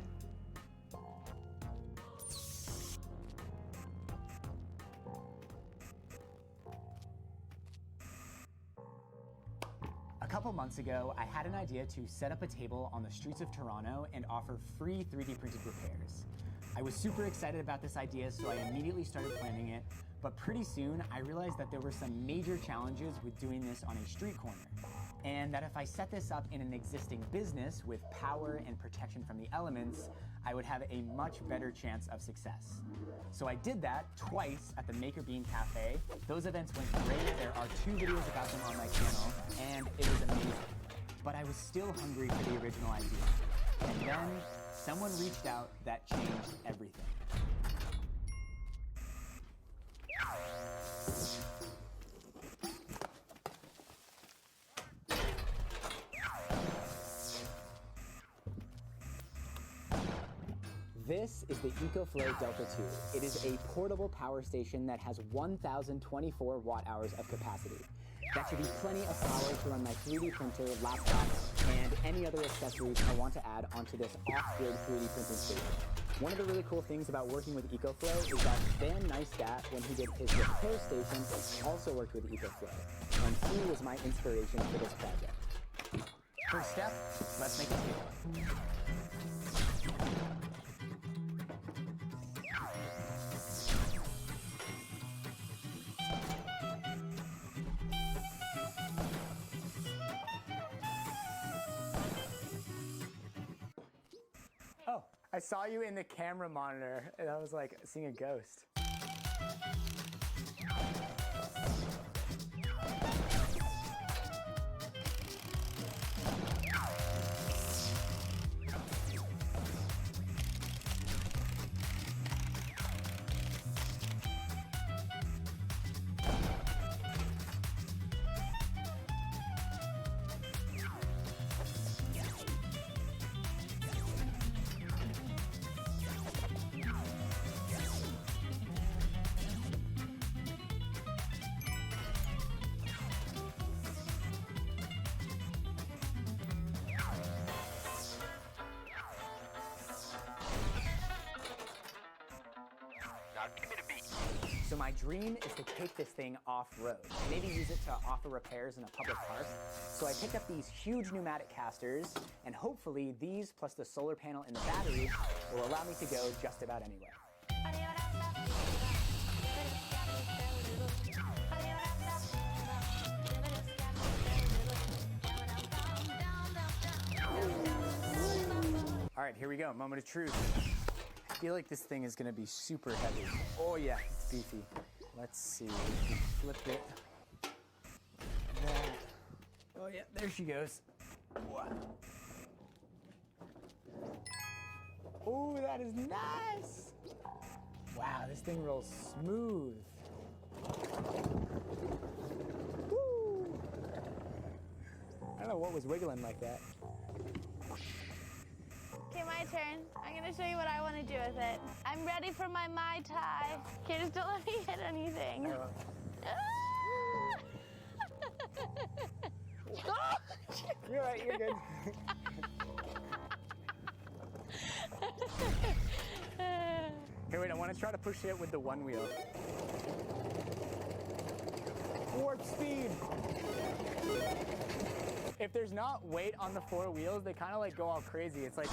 A couple months ago, I had an idea to set up a table on the streets of Toronto and offer free 3D printed repairs. I was super excited about this idea, so I immediately started planning it, but pretty soon I realized that there were some major challenges with doing this on a street corner, and that if I set this up in an existing business with power and protection from the elements, I would have a much better chance of success. So I did that twice at the Maker Bean Cafe. Those events went great. There are 2 videos about them on my channel, and it was amazing. But I was still hungry for the original idea. And then someone reached out that changed everything. This is the EcoFlow Delta 2. It is a portable power station that has 1,024 watt-hours of capacity. That should be plenty of power to run my 3D printer, laptop, and any other accessories I want to add onto this off-grid 3D printing station. One of the really cool things about working with EcoFlow is that Van Neistat, when he did his repair station, also worked with EcoFlow, and he was my inspiration for this project. First step, let's make a table. Oh, I saw you in the camera monitor, and I was like seeing a ghost. So my dream is to take this thing off-road, and maybe use it to offer repairs in a public park. So I picked up these huge pneumatic casters, and hopefully these plus the solar panel and the battery will allow me to go just about anywhere. All right, here we go, moment of truth. I feel like this thing is gonna be super heavy. Oh yeah, it's beefy. Let's see, we can flip it. That. Oh yeah, there she goes. Wow. Oh, that is nice. Wow, this thing rolls smooth. Woo. I don't know what was wiggling like that. Okay, my turn. I'm gonna show you what I want to do with it. I'm ready for my Mai Tai. Okay, just don't let me hit anything. You're right, you're good. Here, wait, I want to try to push it with the one wheel. Warp speed! If there's not weight on the four wheels, they kind of like go all crazy. It's like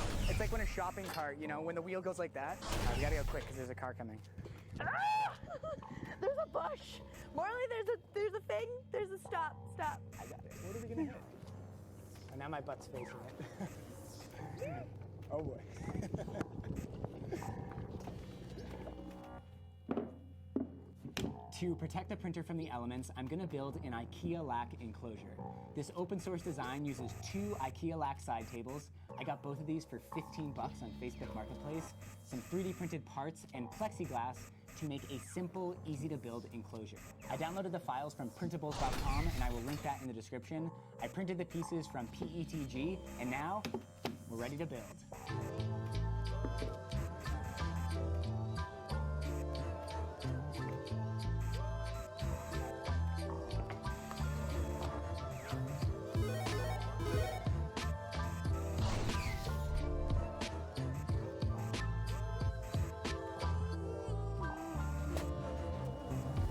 when a shopping cart, you know, when the wheel goes like that. All right, we gotta go quick because there's a car coming. There's a bush. Morley, there's a thing. There's a stop. Stop. I got it. What are we gonna hit? Oh, now my butt's facing it. Oh boy. To protect the printer from the elements, I'm gonna build an IKEA lac enclosure. This open source design uses 2 IKEA lac side tables. I got both of these for 15 bucks on Facebook Marketplace, some 3D printed parts, and plexiglass to make a simple, easy to build enclosure. I downloaded the files from printables.com and I will link that in the description. I printed the pieces from PETG, and now we're ready to build.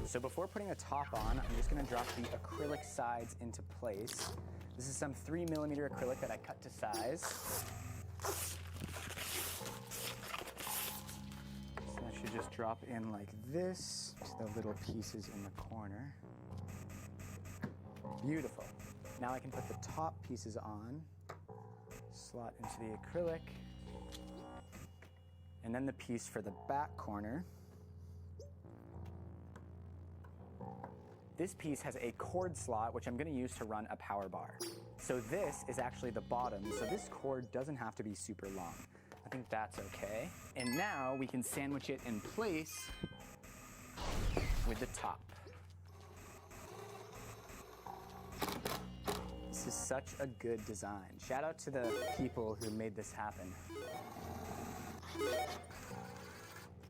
So before putting the top on, I'm just gonna drop the acrylic sides into place. This is some 3mm acrylic that I cut to size. So that should just drop in like this to the little pieces in the corner. Beautiful. Now I can put the top pieces on, slot into the acrylic, and then the piece for the back corner. This piece has a cord slot, which I'm gonna use to run a power bar. So this is actually the bottom, so this cord doesn't have to be super long. I think that's okay. And now we can sandwich it in place with the top. This is such a good design. Shout out to the people who made this happen.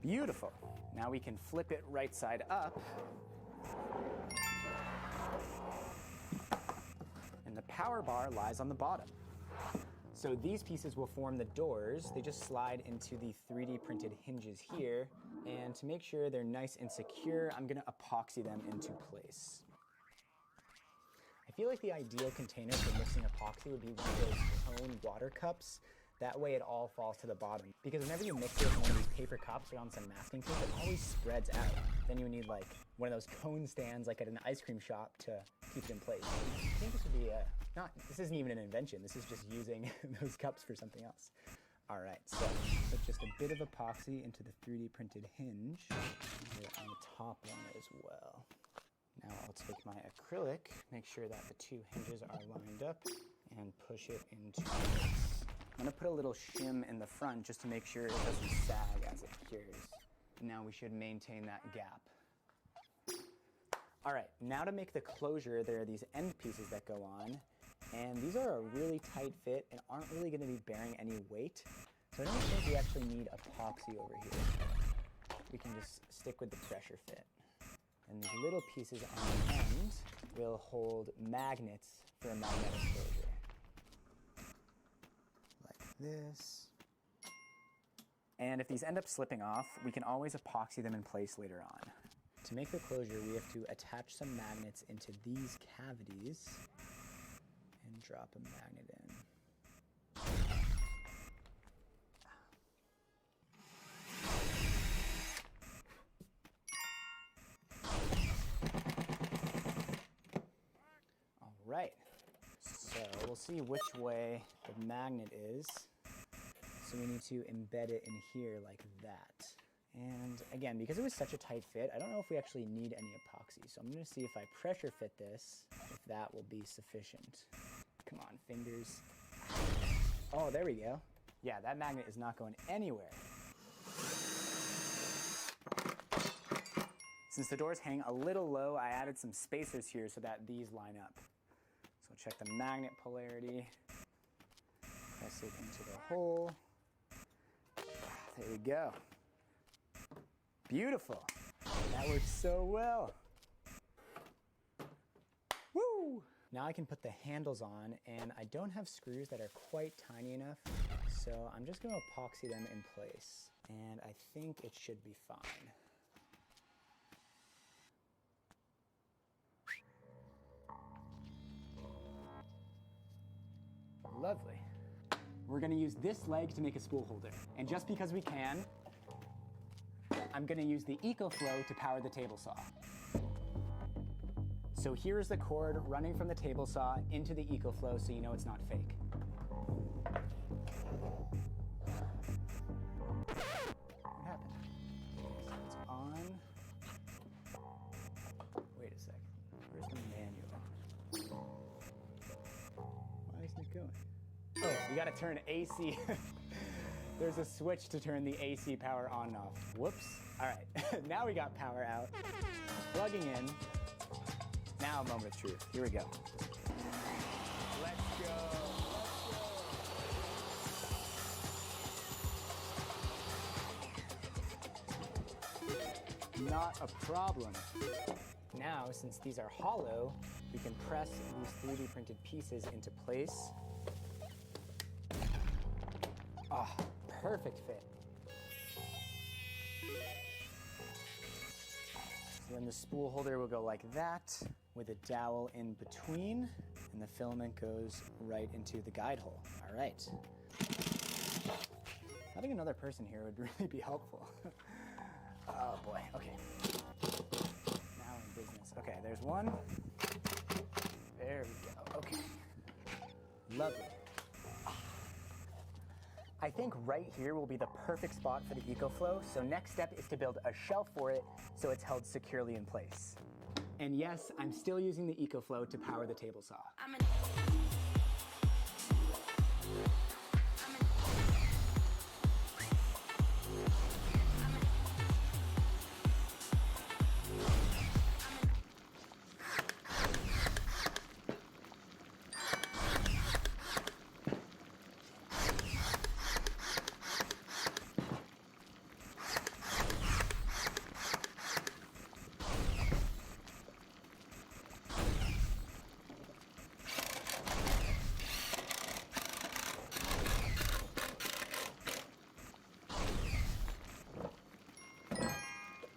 Beautiful. Now we can flip it right side up. And the power bar lies on the bottom. So these pieces will form the doors. They just slide into the 3D printed hinges here. And to make sure they're nice and secure, I'm gonna epoxy them into place. I feel like the ideal container for mixing epoxy would be one of those cone water cups. That way it all falls to the bottom. Because whenever you mix it in one of these paper cups or on some masking tape, it always spreads out. Then you would need like one of those cone stands like at an ice cream shop to keep it in place. I think this would be this isn't even an invention. This is just using those cups for something else. All right, so put just a bit of epoxy into the 3D printed hinge here on the top one as well. Now I'll take my acrylic, make sure that the two hinges are lined up, and push it into place. I'm gonna put a little shim in the front just to make sure it doesn't sag as it cures. Now we should maintain that gap. All right, now to make the closure, there are these end pieces that go on, and these are a really tight fit and aren't really gonna be bearing any weight. So I don't think we actually need epoxy over here. We can just stick with the pressure fit. And these little pieces on the end will hold magnets for a magnetic closure. This. And if these end up slipping off, we can always epoxy them in place later on. To make the closure, we have to attach some magnets into these cavities and drop a magnet in. All right, so we'll see which way the magnet is. So we need to embed it in here like that. And again, because it was such a tight fit, I don't know if we actually need any epoxy. So I'm gonna see if I pressure fit this, if that will be sufficient. Come on, fingers. Oh, there we go. Yeah, that magnet is not going anywhere. Since the doors hang a little low, I added some spacers here so that these line up. So check the magnet polarity. Press it into the hole. There we go. Beautiful. That works so well. Woo! Now I can put the handles on, and I don't have screws that are quite tiny enough, so I'm just gonna epoxy them in place, and I think it should be fine. Lovely. We're gonna use this leg to make a spool holder, and just because we can, I'm gonna use the EcoFlow to power the table saw. So here's the cord running from the table saw into the EcoFlow so you know it's not fake. What happened? So it's on. Wait a second. Where's the manual? Why isn't it going? Oh, we gotta turn AC. There's a switch to turn the AC power on and off. Whoops. All right, now we got power out. Plugging in. Now a moment of truth. Here we go. Let's go. Let's go. Not a problem. Now, since these are hollow, we can press these 3D printed pieces into place. Ah, perfect fit. So then the spool holder will go like that with a dowel in between, and the filament goes right into the guide hole. All right. Having another person here would really be helpful. Oh boy, okay. Now in business. Okay, there's one. There we go, okay. Lovely. I think right here will be the perfect spot for the EcoFlow, so next step is to build a shelf for it so it's held securely in place. And yes, I'm still using the EcoFlow to power the table saw.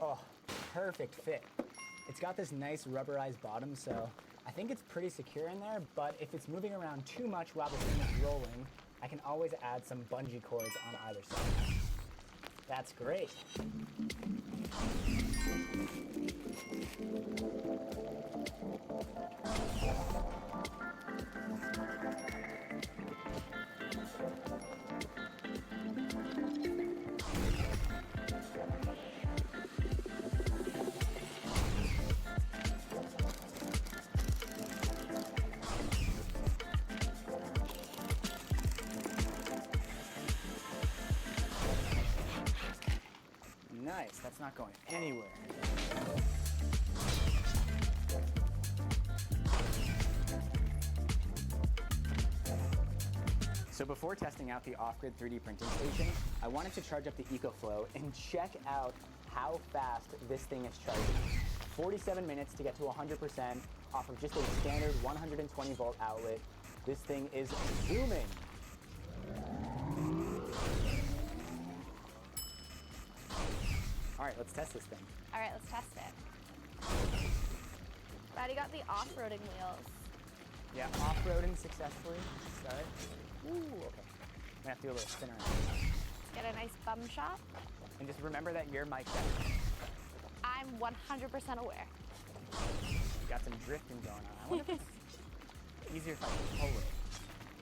Oh, perfect fit. It's got this nice rubberized bottom, so I think it's pretty secure in there, but if it's moving around too much while the thing is rolling, I can always add some bungee cords on either side. That's great. Nice, that's not going anywhere. So before testing out the off-grid 3D printing station, I wanted to charge up the EcoFlow and check out how fast this thing is charging. 47 minutes to get to 100% off of just a standard 120 volt outlet. This thing is zooming. All right, let's test this thing. All right, let's test it. already got the off-roading wheels. Yeah, off-roading successfully. Start. Ooh, okay. I'm gonna have to do a little spin around. Get a nice bum shot. And just remember that you're mic'd up. I'm 100% aware. You got some drifting going on. I wonder if it's easier if I pull it.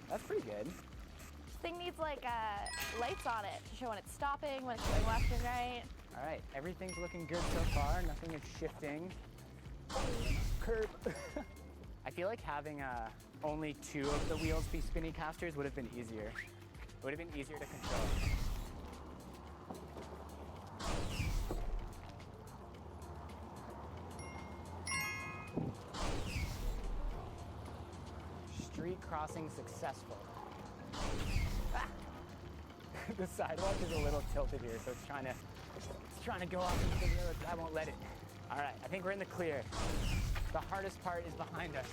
That's pretty good. This thing needs like lights on it to show when it's stopping, when it's going left and right. All right, everything's looking good so far. Nothing is shifting. Curb. I feel like having only 2 of the wheels be spinny casters would have been easier. It would have been easier to control. Street crossing successful. Ah. The sidewalk is a little tilted here, so it's trying to go off into the road, but I won't let it. All right, I think we're in the clear. The hardest part is behind us.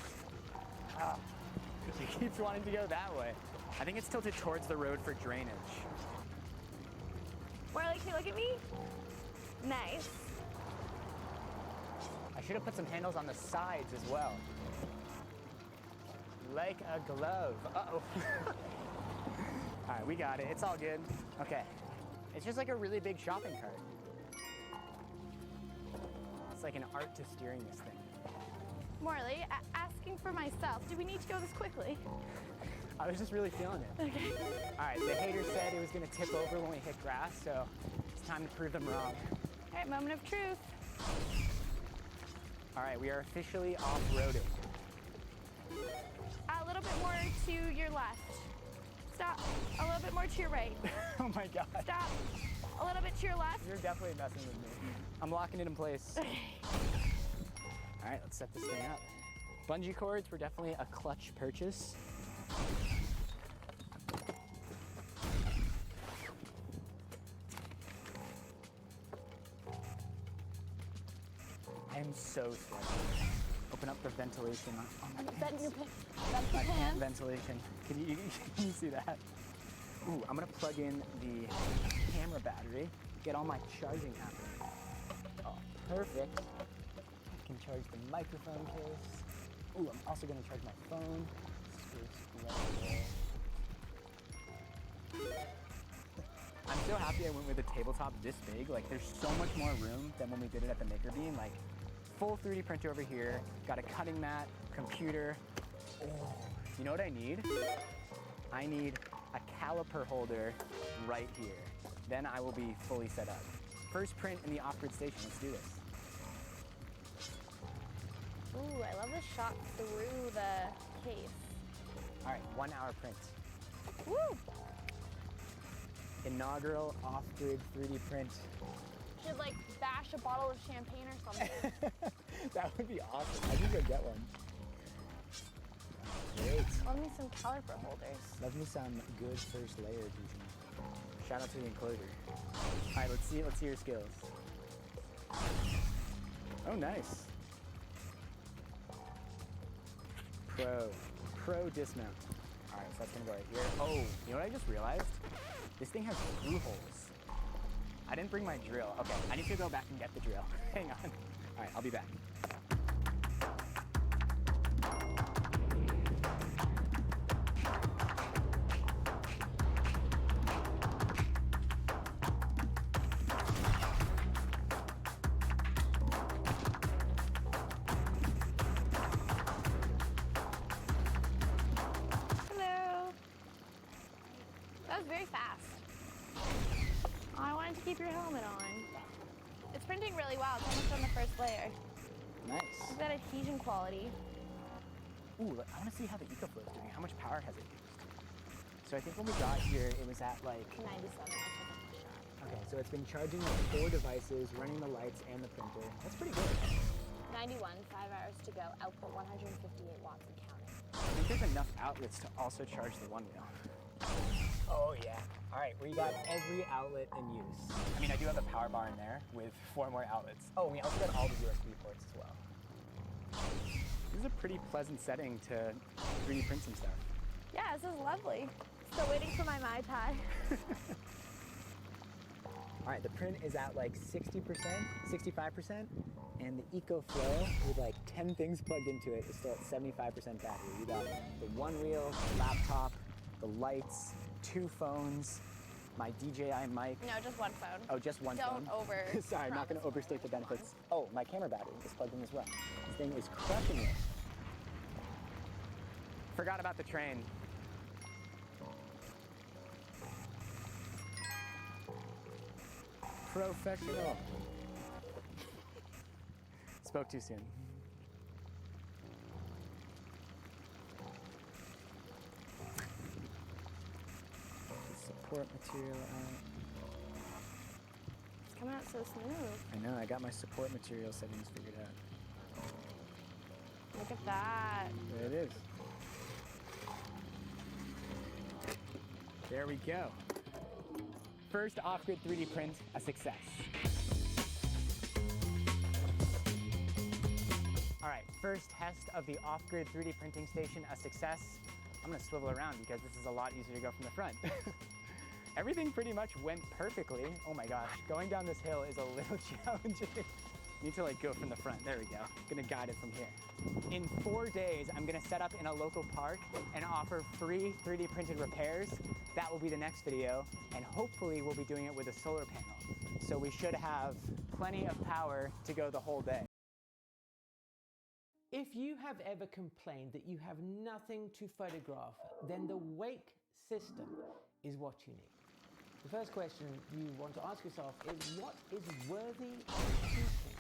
She keeps wanting to go that way. I think it's tilted towards the road for drainage. Marley, can you look at me? Nice. I should have put some handles on the sides as well. Like a glove. Uh-oh. All right, we got it. It's all good. Okay. It's just like a really big shopping cart. It's like an art to steering this thing. Morley, asking for myself, do we need to go this quickly? I was just really feeling it. Okay. All right, the hater said it was gonna tip over when we hit grass, so it's time to prove them wrong. All right, moment of truth. All right, we are officially off-roading. A little bit more to your left. Stop. A little bit more to your right. Oh my God. Stop. A little bit to your left. You're definitely messing with me. I'm locking it in place. Okay. All right, let's set this thing up. Bungee cords were definitely a clutch purchase. I am so sweaty. Open up the ventilation on my pants. Vent My your pant pants. ventilation. Can you see that? Ooh, I'm gonna plug in the camera battery, get all my charging happening. Oh, perfect. I can charge the microphone case. Ooh, I'm also gonna charge my phone. I'm so happy I went with a tabletop this big. Like, there's so much more room than when we did it at the Maker Bean. Like, full 3D printer over here, got a cutting mat, computer. Oh, you know what I need? I need a caliper holder right here. Then I will be fully set up. First print in the off-grid station. Let's do this. Ooh, I love the shot through the case. All right, 1 hour print. Woo! Inaugural off-grid 3D print. Should like bash a bottle of champagne or something. That would be awesome. I think I'd get one. Great. Love me some caliper holders. Love me some good first layer teaching. Shout out to the enclosure. All right, let's see your skills. Oh, nice. Pro dismount. All right, so that's gonna go right here. Oh, you know what I just realized? This thing has screw holes. I didn't bring my drill. Okay, I need to go back and get the drill. Hang on. All right, I'll be back. Hello. That was very fast. Oh, I wanted to keep your helmet on. It's printing really well. It's almost on the first layer. Nice. Look at that adhesion quality. Ooh, I want to see how the EcoFlow is doing. How much power has it used? So I think when we got here, it was at like 97. I took a shot. okay, so it's been charging like 4 devices, running the lights and the printer. That's pretty good. 91, 5 hours to go. Output 158 watts and counting. I think there's enough outlets to also charge the one wheel. Oh yeah. All right, we got every outlet in use. I mean, I do have a power bar in there with 4 more outlets. Oh, we also got all the USB ports as well. This is a pretty pleasant setting to 3D print some stuff. Yeah, this is lovely. Still waiting for my Mai Tai. All right, the print is at like 60%, 65%. And the EcoFlow, with like 10 things plugged into it, is still at 75% battery. We got the one wheel, laptop, the lights, 2 phones, my DJI mic. No, just one phone. Oh, just one phone? Don't over. Sorry, I'm not going to overstate the benefits. Oh, my camera battery is plugged in as well. This thing is crushing it. Forgot about the train. Professional. Spoke too soon. Support material out. It's coming out so smooth. I know, I got my support material settings figured out. Look at that. There it is. There we go. First off-grid 3D print, a success. All right, first test of the off-grid 3D printing station, a success. I'm gonna swivel around because this is a lot easier to go from the front. Everything pretty much went perfectly. Oh my gosh, going down this hill is a little challenging. Need to like go from the front, there we go. Gonna guide it from here. In 4 days, I'm gonna set up in a local park and offer free 3D printed repairs. That will be the next video, and hopefully we'll be doing it with a solar panel. So we should have plenty of power to go the whole day. If you have ever complained that you have nothing to photograph, then the Wake system is what you need. The first question you want to ask yourself is, what is worthy of shooting?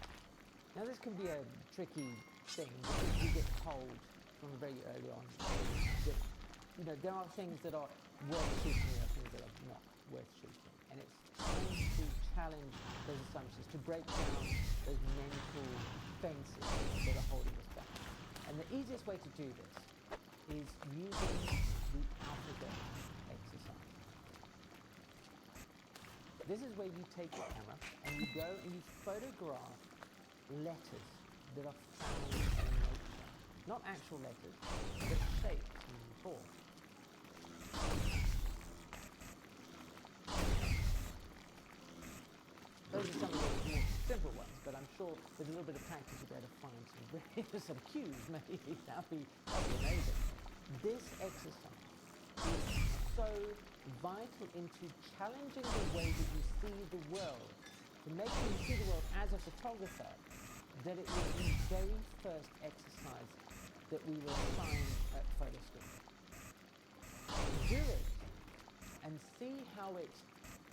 Now this can be a tricky thing because you get told from very early on that there are things that are worth shooting and there are things that are not worth shooting. And it's time to challenge those assumptions, to break down those mental fences that are holding us back. And the easiest way to do this is using the alphabet exercise. This is where you take your camera and you go and you photograph letters that are found in nature. Not actual letters, but shapes and forms. Those are some of the more simple ones, but I'm sure with a little bit of practice you'll be able to find some cues, maybe. That'd be amazing. This exercise is so vital into challenging the way that you see the world, to making you see the world as a photographer, that it was the very first exercise that we were assigned at photo school. Do it and see how it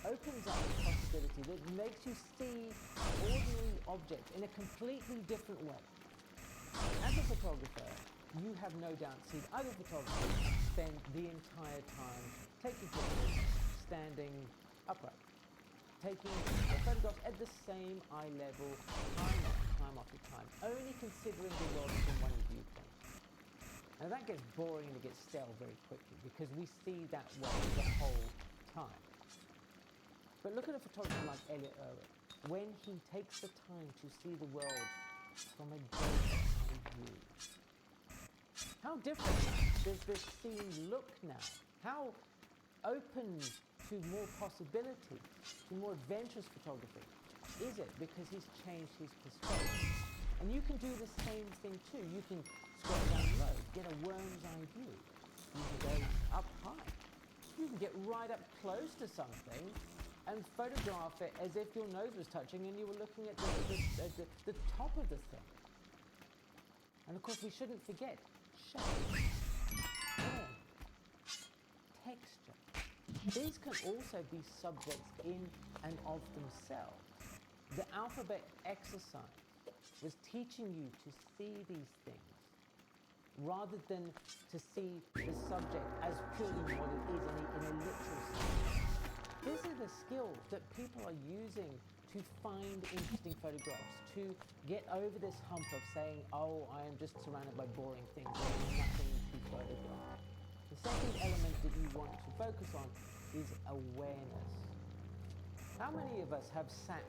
opens up a possibility that makes you see ordinary objects in a completely different way. As a photographer, you have no doubt seen other photographers spend the entire time taking pictures standing upright, taking photographs at the same eye level, time after time, only considering the world from one viewpoint. Now that gets boring and it gets stale very quickly because we see that way the whole time. But look at a photographer like Elliot Erwitt. When he takes the time to see the world from a bird's-eye view, how different does this scene look now? How open to more possibility, to more adventurous photography is it because he's changed his perspective? And you can do the same thing too. You can squat down low, get a worm's eye view. You can go up high. You can get right up close to something and photograph it as if your nose was touching and you were looking at the top of the thing. And of course we shouldn't forget shape, form, texture. These can also be subjects in and of themselves. The alphabet exercise was teaching you to see these things rather than to see the subject as purely what it is in a literal sense. This is a skill that people are using to find interesting photographs, to get over this hump of saying, oh, I am just surrounded by boring things, there's nothing to photograph. The second element that you want to focus on is awareness. How many of us have sat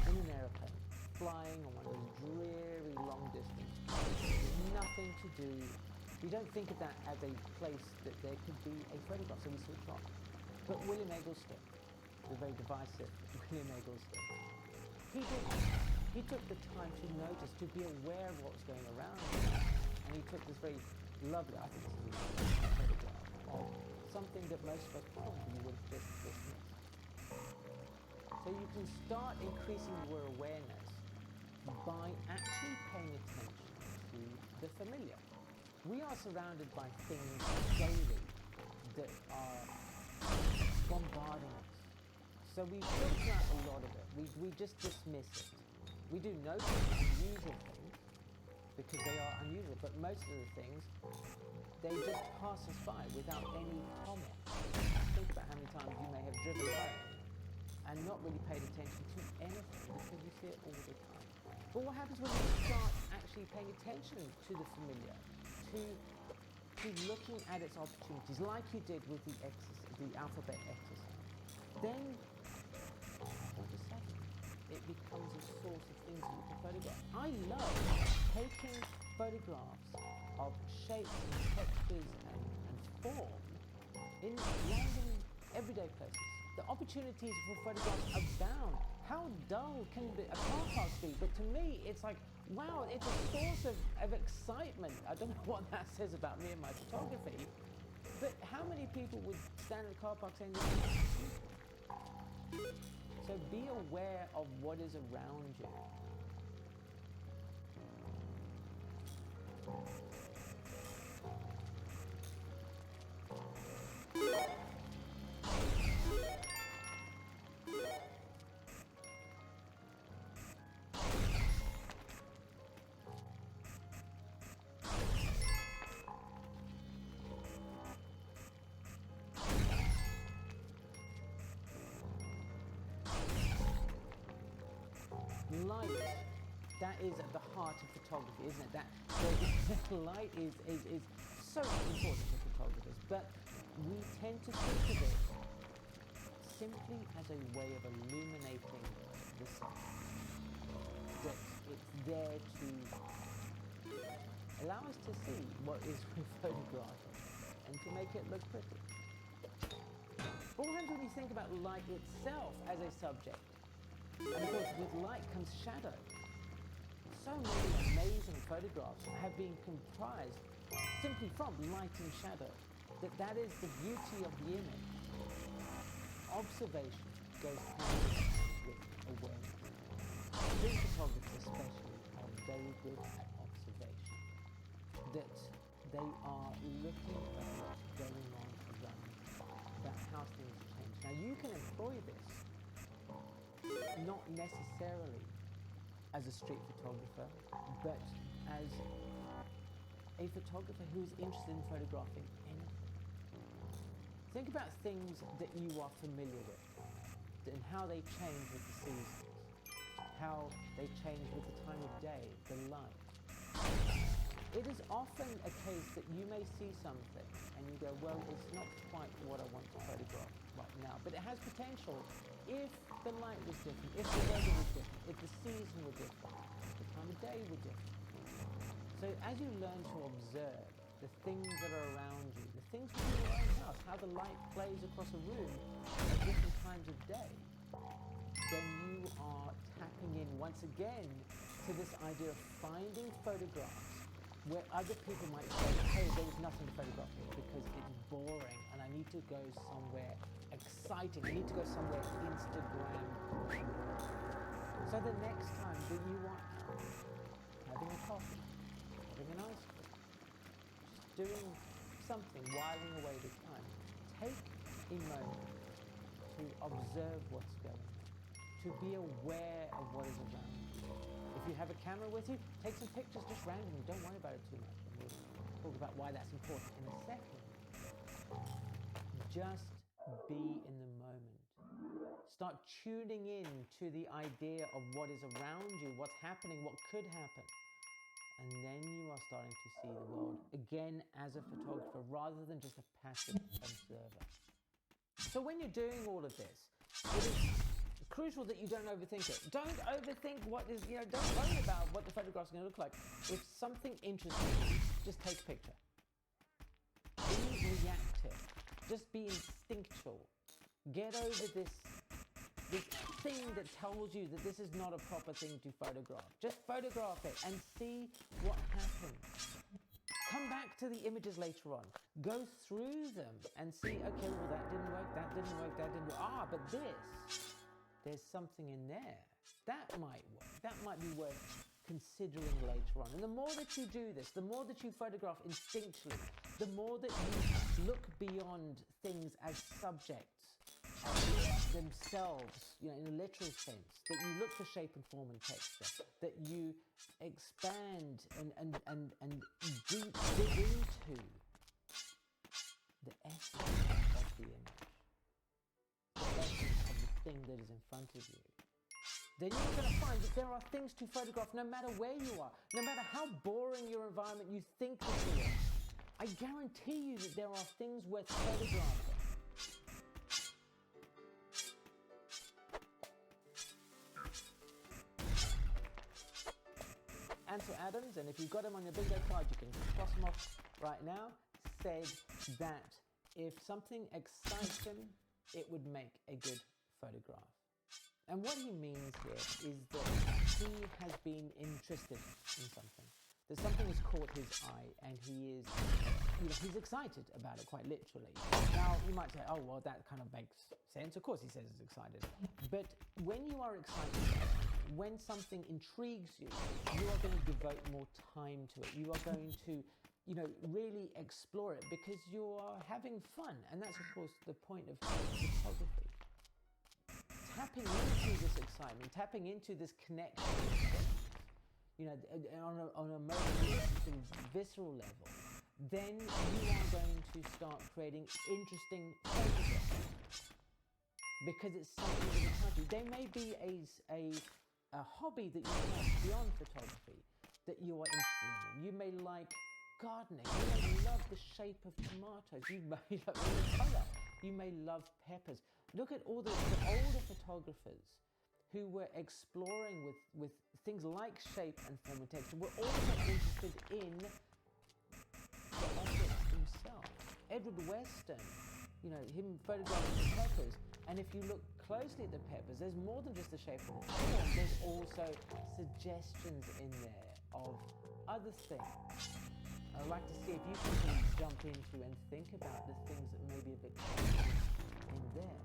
in an aeroplane, flying on one of those dreary long distance, with nothing to do? You don't think of that as a place that there could be a photograph, so we switch off. But William Eggleston, the very divisive William Eggleston, he did he took the time to notice, to be aware of what's going around him. And he took this very lovely, I think this is a lovely photograph of something that most of us probably would just dismiss. So you can start increasing your awareness by actually paying attention to the familiar. We are surrounded by things daily that are bombarding us. So we filter out a lot of it. We just dismiss it. We do notice unusual things because they are unusual, but most of the things, they just pass us by without any comment. Think about how many times you may have driven home and not really paid attention to anything because you see it all the time. But what happens when you start actually paying attention to the familiar, to looking at its opportunities, like you did with the alphabet exercise, then all of a sudden it becomes a source of things that you can photograph. I love taking photographs of shapes and textures and form in random everyday places. The opportunities for photographs abound. How dull can a car park be? But to me, it's like, wow, it's a source of excitement. I don't know what that says about me and my photography, but how many people would stand in a car park saying this is beautiful? So be aware of what is around you. Light, that is at the heart of photography, isn't it? Light is so important for photographers, but we tend to think of it simply as a way of illuminating the sun. That it's there to allow us to see what is we're photographing and to make it look pretty. But what happens when you think about light itself as a subject? And of course, with light comes shadow. So many amazing photographs have been comprised simply from light and shadow. That is the beauty of the image. Observation goes hand in hand with awareness. Street photographers especially are very good at observation. That they are looking at what's going on around them, about how things change. Now you can employ this not necessarily as a street photographer, but as a photographer who is interested in photographing anything. Think about things that you are familiar with and how they change with the seasons, how they change with the time of day, the light. It is often a case that you may see something and you go, well, it's not quite what I want to photograph right now, but it has potential if the light was different, if the weather was different, if the season were different, the time of day were different. So as you learn to observe the things that are around you, the things within your own house, how the light plays across a room at different times of day, then you are tapping in once again to this idea of finding photographs where other people might say, hey, there was nothing to photograph here because it's boring and I need to go somewhere exciting. I need to go somewhere Instagram. So the next time that you are out having a coffee, having an ice cream, just doing something, whiling away the time, take a moment to observe what's going on, to be aware of what is around you. If you have a camera with you, take some pictures just randomly. Don't worry about it too much. And we'll talk about why that's important in a second. Just be in the moment. Start tuning in to the idea of what is around you, what's happening, what could happen. And then you are starting to see the world again as a photographer rather than just a passive observer. So when you're doing all of this, it is crucial that you don't overthink it. Don't overthink what is, don't worry about what the photograph's going to look like. If something interests you, just take a picture. Be reactive. Just be instinctual. Get over this this thing that tells you that this is not a proper thing to photograph. Just photograph it and see what happens. Come back to the images later on. Go through them and see, okay, well, that didn't work, that didn't work, that didn't work. Ah, but there's something in there. That might work. That might be worth considering later on. And the more that you do this, the more that you photograph instinctually, the more that you look beyond things as subjects, as themselves, you know, in a literal sense, that you look for shape and form and texture, that you expand and dig into the essence of the image, the essence of the thing that is in front of you. Then you're going to find that there are things to photograph no matter where you are, no matter how boring your environment you think it is. I guarantee you that there are things worth photographing. Ansel Adams, and if you've got him on your bingo card, you can cross him off right now, said that if something excites him, it would make a good photograph. And what he means here is that he has been interested in something, that something has caught his eye, and he is, he's excited about it, quite literally. Now, you might say, oh, well, that kind of makes sense. Of course he says he's excited. But when you are excited, when something intrigues you, you are going to devote more time to it. You are going to, really explore it because you are having fun. And that's, of course, the point of photography. Tapping into this excitement, tapping into this connection, on a more visceral level, then you are going to start creating interesting photographs because it's something that excites you. There may be a hobby that you have beyond photography that you are interested in. You may like gardening. You may love the shape of tomatoes. You may love the colour. You may love peppers. Look at all the older photographers who were exploring with things like shape and form and texture, were also interested in the objects themselves. Edward Weston, him photographing the peppers, and if you look closely at the peppers, there's more than just the shape of the form. There's also suggestions in there of other things. I'd like to see if you can jump into and think about the things that may be a bit in there.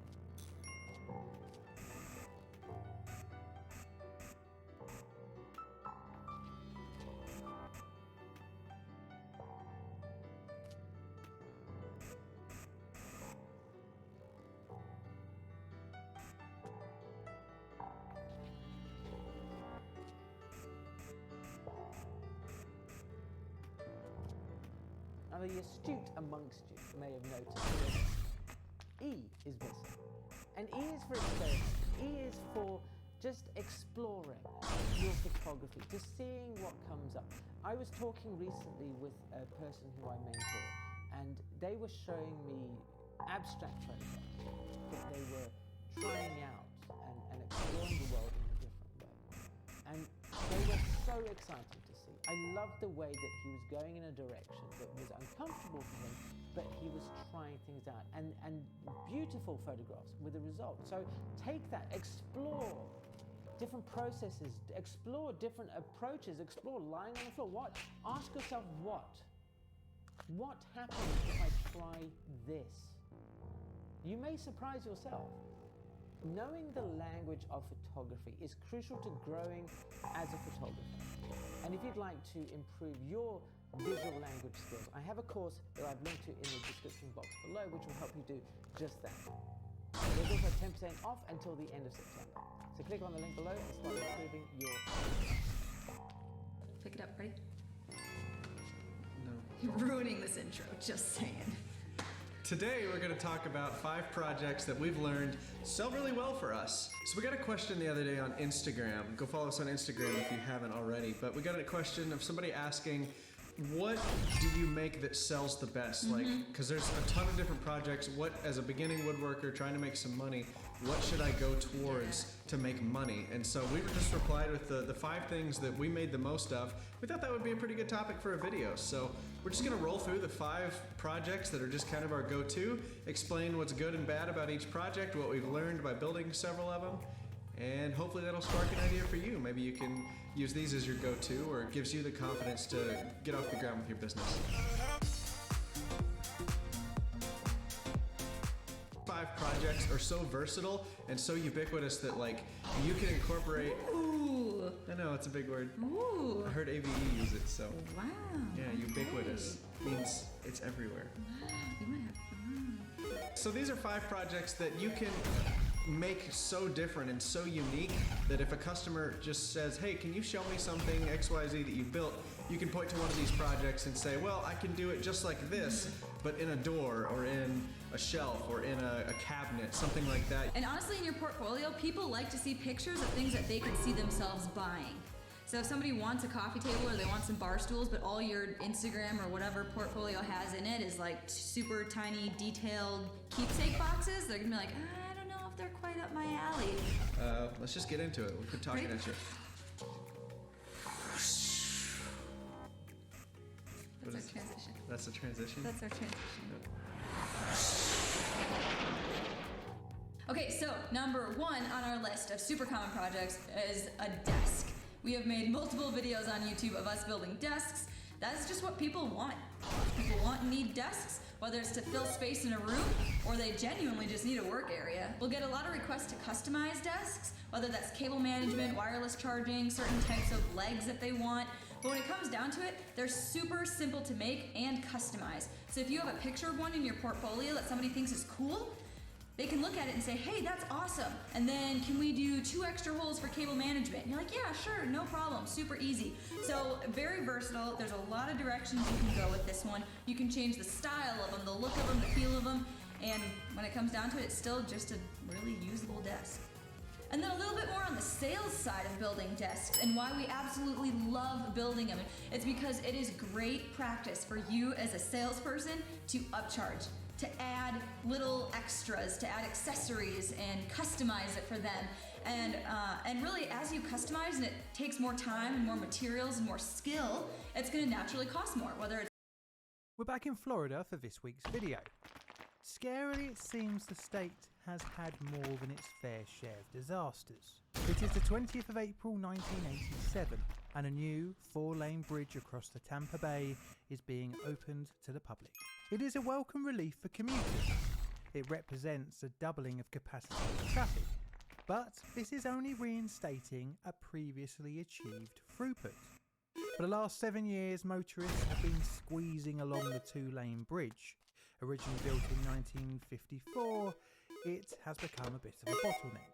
Now, the astute amongst you may have noticed that E is missing. And E is for experimenting. E is for just exploring your photography, just seeing what comes up. I was talking recently with a person who I mentor, and they were showing me abstract photographs that they were trying out and exploring the world in a different way. And they were so exciting to see. I loved the way that he was going in a direction that was uncomfortable for him, but he was trying things out, and beautiful photographs with the result. So take that, explore different processes, explore different approaches, explore lying on the floor. Ask yourself what happens if I try this? You may surprise yourself. Knowing the language of photography is crucial to growing as a photographer. And if you'd like to improve your visual language skills, I have a course that I've linked to in the description box below, which will help you do just that. There's also 10% off until the end of September. So click on the link below and start improving your... Pick it up, ready? No. You're ruining this intro, just saying. Today we're going to talk about 5 projects that we've learned sell really well for us. So we got a question the other day on Instagram. Go follow us on Instagram if you haven't already. But we got a question of somebody asking, what do you make that sells the best? Like, because there's a ton of different projects. What, as a beginning woodworker trying to make some money, what should I go towards to make money? And so we just replied with the 5 things that we made the most of. We thought that would be a pretty good topic for a video. So we're just gonna roll through the 5 projects that are just kind of our go-to, explain what's good and bad about each project, what we've learned by building several of them, and hopefully that'll spark an idea for you. Maybe you can use these as your go-to, or it gives you the confidence to get off the ground with your business. 5 projects are so versatile and so ubiquitous that like you can incorporate. Ooh. I know it's a big word. Ooh. I heard AVE use it, so. Wow. Yeah, ubiquitous means it's everywhere. You might have. So these are 5 projects that you can make so different and so unique that if a customer just says, hey, can you show me something XYZ that you built, you can point to one of these projects and say, well, I can do it just like this, but in a door or in a shelf or in a cabinet, something like that. And honestly, in your portfolio, people like to see pictures of things that they can see themselves buying. So if somebody wants a coffee table or they want some bar stools, but all your Instagram or whatever portfolio has in it is like super tiny, detailed keepsake boxes, they're gonna be like, I don't know if they're quite up my alley. Let's just get into it. We've been talking at you. That's our transition. That's the transition? That's our transition. Okay, so number 1 on our list of super common projects is a desk. We have made multiple videos on YouTube of us building desks. That's just what people want. People want and need desks, whether it's to fill space in a room or they genuinely just need a work area. We'll get a lot of requests to customize desks, whether that's cable management, wireless charging, certain types of legs that they want. But when it comes down to it, they're super simple to make and customize. So if you have a picture of one in your portfolio that somebody thinks is cool, they can look at it and say, hey, that's awesome. And then can we do 2 extra holes for cable management? And you're like, yeah, sure, no problem, super easy. So very versatile. There's a lot of directions you can go with this one. You can change the style of them, the look of them, the feel of them. And when it comes down to it, it's still just a really usable desk. And then a little bit more on the sales side of building desks and why we absolutely love building them. It's because it is great practice for you as a salesperson to upcharge, to add little extras, to add accessories and customize it for them. And really, as you customize and it takes more time and more materials and more skill, it's gonna naturally cost more, whether it's... We're back in Florida for this week's video. Scarily, it seems the state has had more than its fair share of disasters. It is the 20th of April 1987 and a new 4-lane bridge across the Tampa Bay is being opened to the public. It is a welcome relief for commuters. It represents a doubling of capacity for traffic, but this is only reinstating a previously achieved throughput. For the last 7 years, motorists have been squeezing along the 2-lane bridge. Originally built in 1954, it has become a bit of a bottleneck.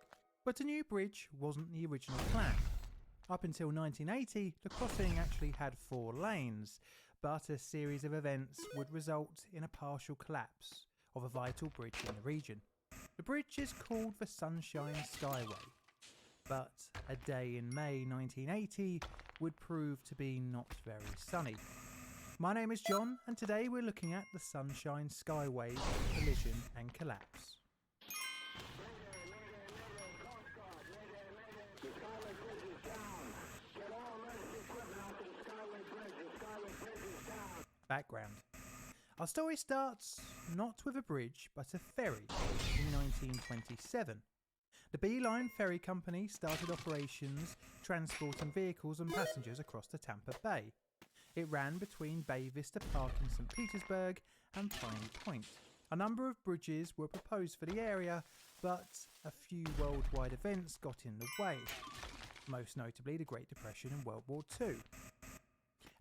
But a new bridge wasn't the original plan. Up until 1980, the crossing actually had 4 lanes, but a series of events would result in a partial collapse of a vital bridge in the region. The bridge is called the Sunshine Skyway, but a day in May 1980 would prove to be not very sunny. My name is John, and today we're looking at the Sunshine Skyway collision and collapse. Background. Our story starts not with a bridge, but a ferry in 1927. The Beeline Ferry Company started operations transporting vehicles and passengers across the Tampa Bay. It ran between Bay Vista Park in St. Petersburg and Piney Point. A number of bridges were proposed for the area, but a few worldwide events got in the way, most notably the Great Depression and World War II.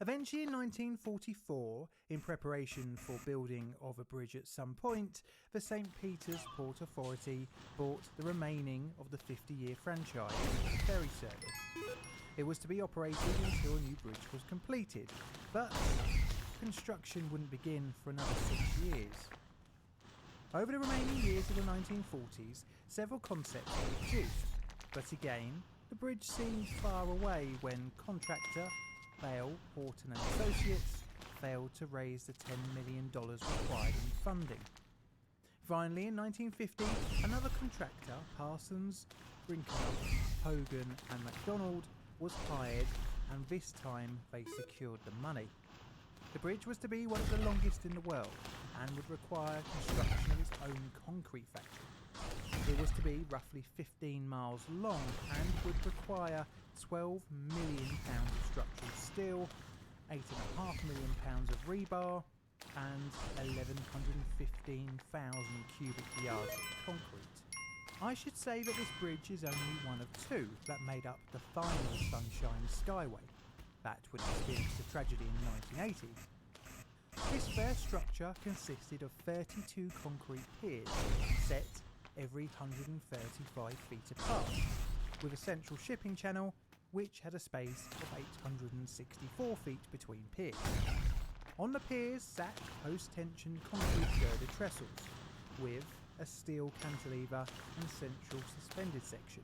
Eventually in 1944, in preparation for building of a bridge at some point, the St. Peter's Port Authority bought the remaining of the 50-year franchise of the ferry service. It was to be operated until a new bridge was completed, but construction wouldn't begin for another 6 years. Over the remaining years of the 1940s, several concepts were produced, but again, the bridge seemed far away when contractor Bale, Horton and Associates failed to raise the $10 million required in funding. Finally, in 1950, another contractor, Parsons, Brinkenow, Hogan and MacDonald, was hired, and this time they secured the money. The bridge was to be one of the longest in the world and would require construction of its own concrete factory. It was to be roughly 15 miles long and would require £12 million of structural steel, £8.5 million of rebar, and 1,115,000 cubic yards of concrete. I should say that this bridge is only one of two that made up the final Sunshine Skyway that would experience the tragedy in 1980. This fair structure consisted of 32 concrete piers set every 135 feet apart, with a central shipping channel which had a space of 864 feet between piers. On the piers sat post-tension concrete girder trestles with a steel cantilever and central suspended section.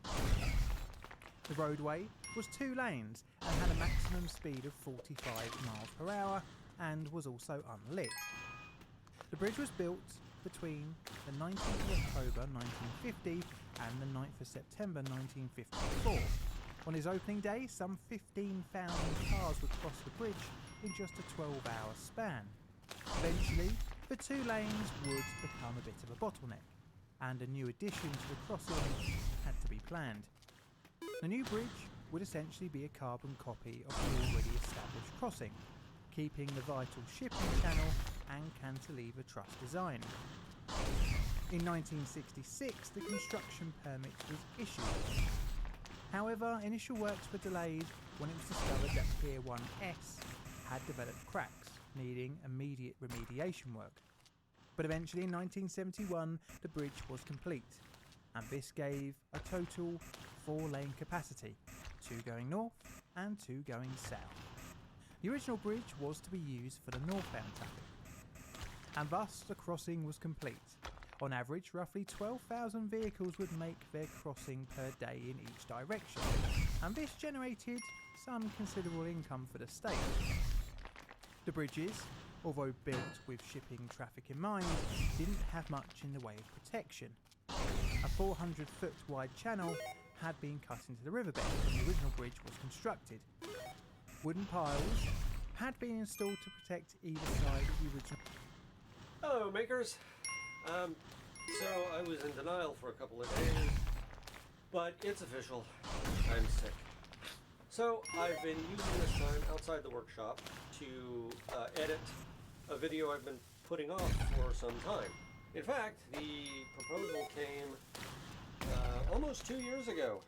The roadway was 2 lanes and had a maximum speed of 45 miles per hour and was also unlit. The bridge was built between the 19th of October 1950 and the 9th of September 1954. On his opening day, some 15,000 cars would cross the bridge in just a 12-hour span. Eventually, the 2 lanes would become a bit of a bottleneck, and a new addition to the crossing had to be planned. The new bridge would essentially be a carbon copy of the already established crossing, keeping the vital shipping channel and cantilever truss design. In 1966, the construction permit was issued. However, initial works were delayed when it was discovered that Pier 1S had developed cracks, needing immediate remediation work. But eventually in 1971 the bridge was complete, and this gave a total 4-lane capacity, 2 going north and 2 going south. The original bridge was to be used for the northbound traffic, and thus the crossing was complete. On average, roughly 12,000 vehicles would make their crossing per day in each direction, and this generated some considerable income for the state. The bridges, although built with shipping traffic in mind, didn't have much in the way of protection. A 400-foot wide channel had been cut into the riverbed when the original bridge was constructed. Wooden piles had been installed to protect either side of the original. Hello, makers. So I was in denial for a couple of days, but it's official. I'm sick. So I've been using this time outside the workshop to edit a video I've been putting off for some time. In fact, the proposal came almost 2 years ago,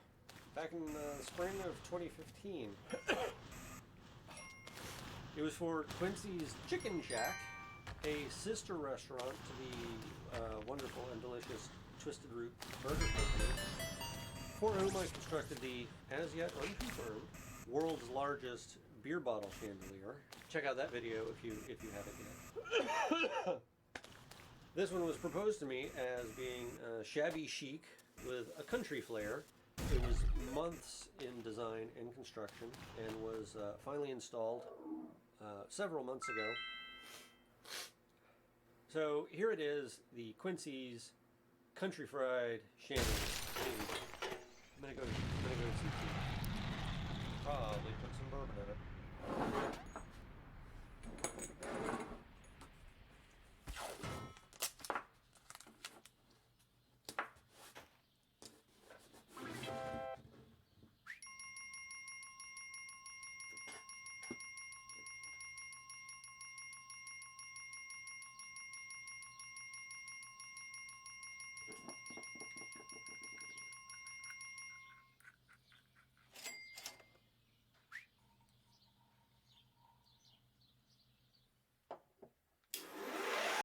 back in the spring of 2015. It was for Quincy's Chicken Shack, a sister restaurant to the wonderful and delicious Twisted Root Burger Company, for whom I constructed the as yet unconfirmed world's largest beer bottle chandelier. Check out that video if you haven't yet. This one was proposed to me as being shabby chic with a country flair. It was months in design and construction and was finally installed several months ago. So here it is, the Quincy's Country Fried Chandelier. I'm gonna go see. Probably put some bourbon in it.